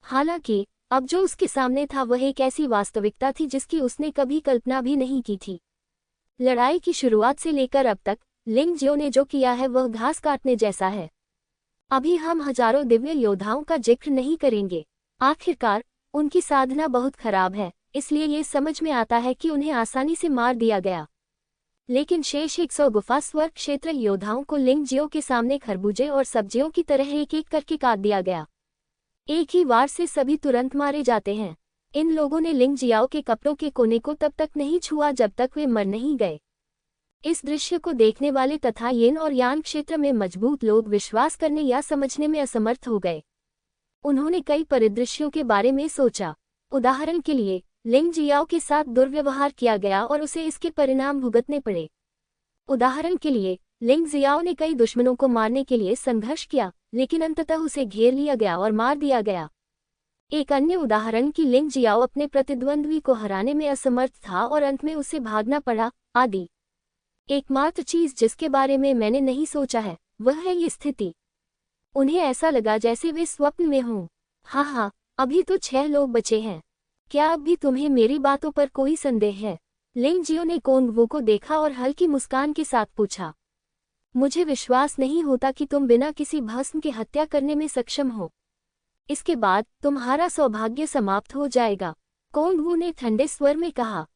हालांकि अब जो उसके सामने था वह एक ऐसी वास्तविकता थी जिसकी उसने कभी कल्पना भी नहीं की थी। लड़ाई की शुरुआत से लेकर अब तक लिंगजियो ने जो किया है वह घास काटने जैसा है। अभी हम हजारों दिव्य योद्धाओं का जिक्र नहीं करेंगे। आखिरकार उनकी साधना बहुत खराब है, इसलिए ये समझ में आता है कि उन्हें आसानी से मार दिया गया। लेकिन शेष 100 गुफा स्वर्ग क्षेत्र योद्धाओं को लिंगजियो के सामने खरबूजे और सब्जियों की तरह एक एक करके काट दिया गया। एक ही वार से सभी तुरंत मारे जाते हैं। इन लोगों ने लिंगजियाओ के कपड़ों के कोने को तब तक नहीं छुआ जब तक वे मर नहीं गए। इस दृश्य को देखने वाले तथा यिन और यान क्षेत्र में मजबूत लोग विश्वास करने या समझने में असमर्थ हो गए। उन्होंने कई परिदृश्यों के बारे में सोचा। उदाहरण के लिए, लिंगजियाओ के साथ दुर्व्यवहार किया गया और उसे इसके परिणाम भुगतने पड़े। उदाहरण के लिए, लिंगजियाओ ने कई दुश्मनों को मारने के लिए संघर्ष किया, लेकिन अंततः उसे घेर लिया गया और मार दिया गया। एक अन्य उदाहरण कि लिंगजियाओ अपने प्रतिद्वंद्वी को हराने में असमर्थ था और अंत में उसे भागना पड़ा, आदि। एकमात्र चीज जिसके बारे में मैंने नहीं सोचा है वह है ये स्थिति। उन्हें ऐसा लगा जैसे वे स्वप्न में हों। हाँ, अभी तो 6 लोग बचे हैं। क्या अब भी तुम्हें मेरी बातों पर कोई संदेह है? लिंगजियो ने कोंगवू को देखा और हल्की मुस्कान के साथ पूछा। मुझे विश्वास नहीं होता कि तुम बिना किसी भस्म की हत्या करने में सक्षम हो। इसके बाद तुम्हारा सौभाग्य समाप्त हो जाएगा, कोंगवू ने ठंडे स्वर में कहा।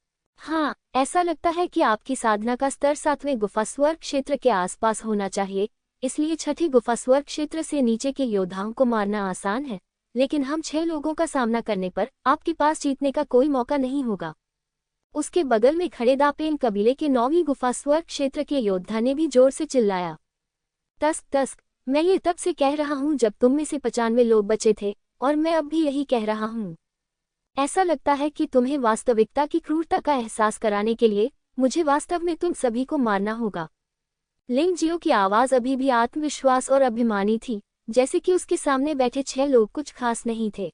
हाँ, ऐसा लगता है कि आपकी साधना का स्तर 7वें गुफा स्वर्ग क्षेत्र के आसपास होना चाहिए, इसलिए छठी गुफा स्वर्ग क्षेत्र से नीचे के योद्धाओं को मारना आसान है, लेकिन हम 6 लोगों का सामना करने पर आपके पास जीतने का कोई मौका नहीं होगा। उसके बगल में खड़े दापेन कबीले के 9वीं गुफा स्वर्ग क्षेत्र के योद्धा ने भी जोर से चिल्लाया। तस्क, मैं ये तब से कह रहा हूँ जब तुम में से 95 लोग बचे थे, और मैं अब भी यही कह रहा हूँ। ऐसा लगता है कि तुम्हें वास्तविकता की क्रूरता का एहसास कराने के लिए मुझे वास्तव में तुम सभी को मारना होगा। लिंगजियो की आवाज अभी भी आत्मविश्वास और अभिमानी थी, जैसे कि उसके सामने बैठे 6 लोग कुछ खास नहीं थे।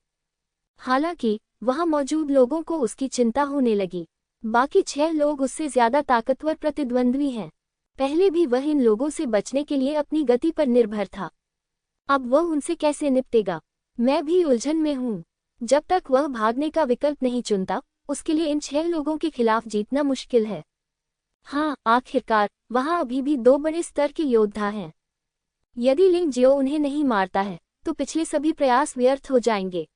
हालांकि वहां मौजूद लोगों को उसकी चिंता होने लगी। बाकी 6 लोग उससे ज्यादा ताकतवर प्रतिद्वंद्वी हैं। पहले भी वह इन लोगों से बचने के लिए अपनी गति पर निर्भर था। अब वह उनसे कैसे निपटेगा? मैं भी उलझन में हूँ। जब तक वह भागने का विकल्प नहीं चुनता, उसके लिए इन 6 लोगों के खिलाफ जीतना मुश्किल है। हाँ, आखिरकार वहां अभी भी 2 बड़े स्तर के योद्धा हैं। यदि लिंगजियो उन्हें नहीं मारता है तो पिछले सभी प्रयास व्यर्थ हो जाएंगे।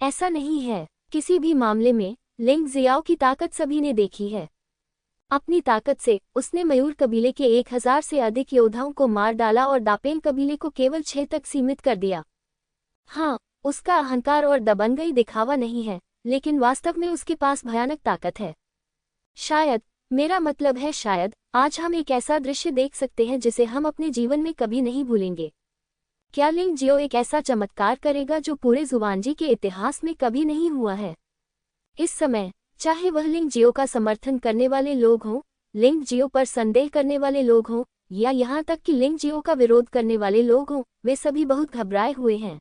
ऐसा नहीं है। किसी भी मामले में लिंगजियाओ की ताकत सभी ने देखी है। अपनी ताकत से उसने मयूर कबीले के 1000 से अधिक योद्धाओं को मार डाला और दापेन कबीले को केवल 6 तक सीमित कर दिया। हाँ, उसका अहंकार और दबंगई दिखावा नहीं है, लेकिन वास्तव में उसके पास भयानक ताकत है। शायद, मेरा मतलब है शायद, आज हम एक ऐसा दृश्य देख सकते हैं जिसे हम अपने जीवन में कभी नहीं भूलेंगे। क्या लिंगजियो एक ऐसा चमत्कार करेगा जो पूरे जुवानजी के इतिहास में कभी नहीं हुआ है? इस समय, चाहे वह लिंगजियो का समर्थन करने वाले लोग हों, लिंगजियो पर संदेह करने वाले लोग हों, या यहाँ तक कि लिंगजियो का विरोध करने वाले लोग हों, वे सभी बहुत घबराए हुए हैं।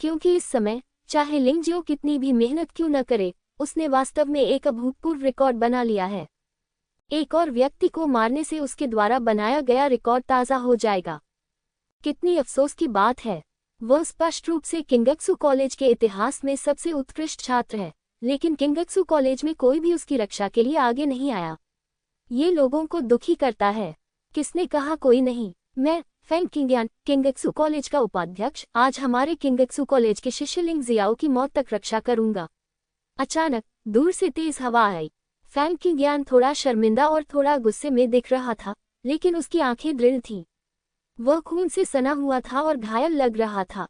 क्योंकि इस समय, चाहे लिंगजियो कितनी भी मेहनत क्यों न करे, उसने वास्तव में एक अभूतपूर्व रिकॉर्ड बना लिया है। एक और व्यक्ति को मारने से उसके द्वारा बनाया गया रिकॉर्ड ताज़ा हो जाएगा। कितनी अफसोस की बात है। वह स्पष्ट रूप से किंगक्सू कॉलेज के इतिहास में सबसे उत्कृष्ट छात्र है, लेकिन किंगक्सू कॉलेज में कोई भी उसकी रक्षा के लिए आगे नहीं आया। ये लोगों को दुखी करता है। किसने कहा कोई नहीं? मैं, फेंग किंगयान, किंगक्सू कॉलेज का उपाध्यक्ष, आज हमारे किंगक्सू कॉलेज के शिष्य लिंग जियाओ की मौत तक रक्षा करूंगा। अचानक दूर से तेज हवा आई। फेंग किंगयान थोड़ा शर्मिंदा और थोड़ा गुस्से में दिख रहा था, लेकिन उसकी आंखें दृढ़ थीं। वह खून से सना हुआ था और घायल लग रहा था।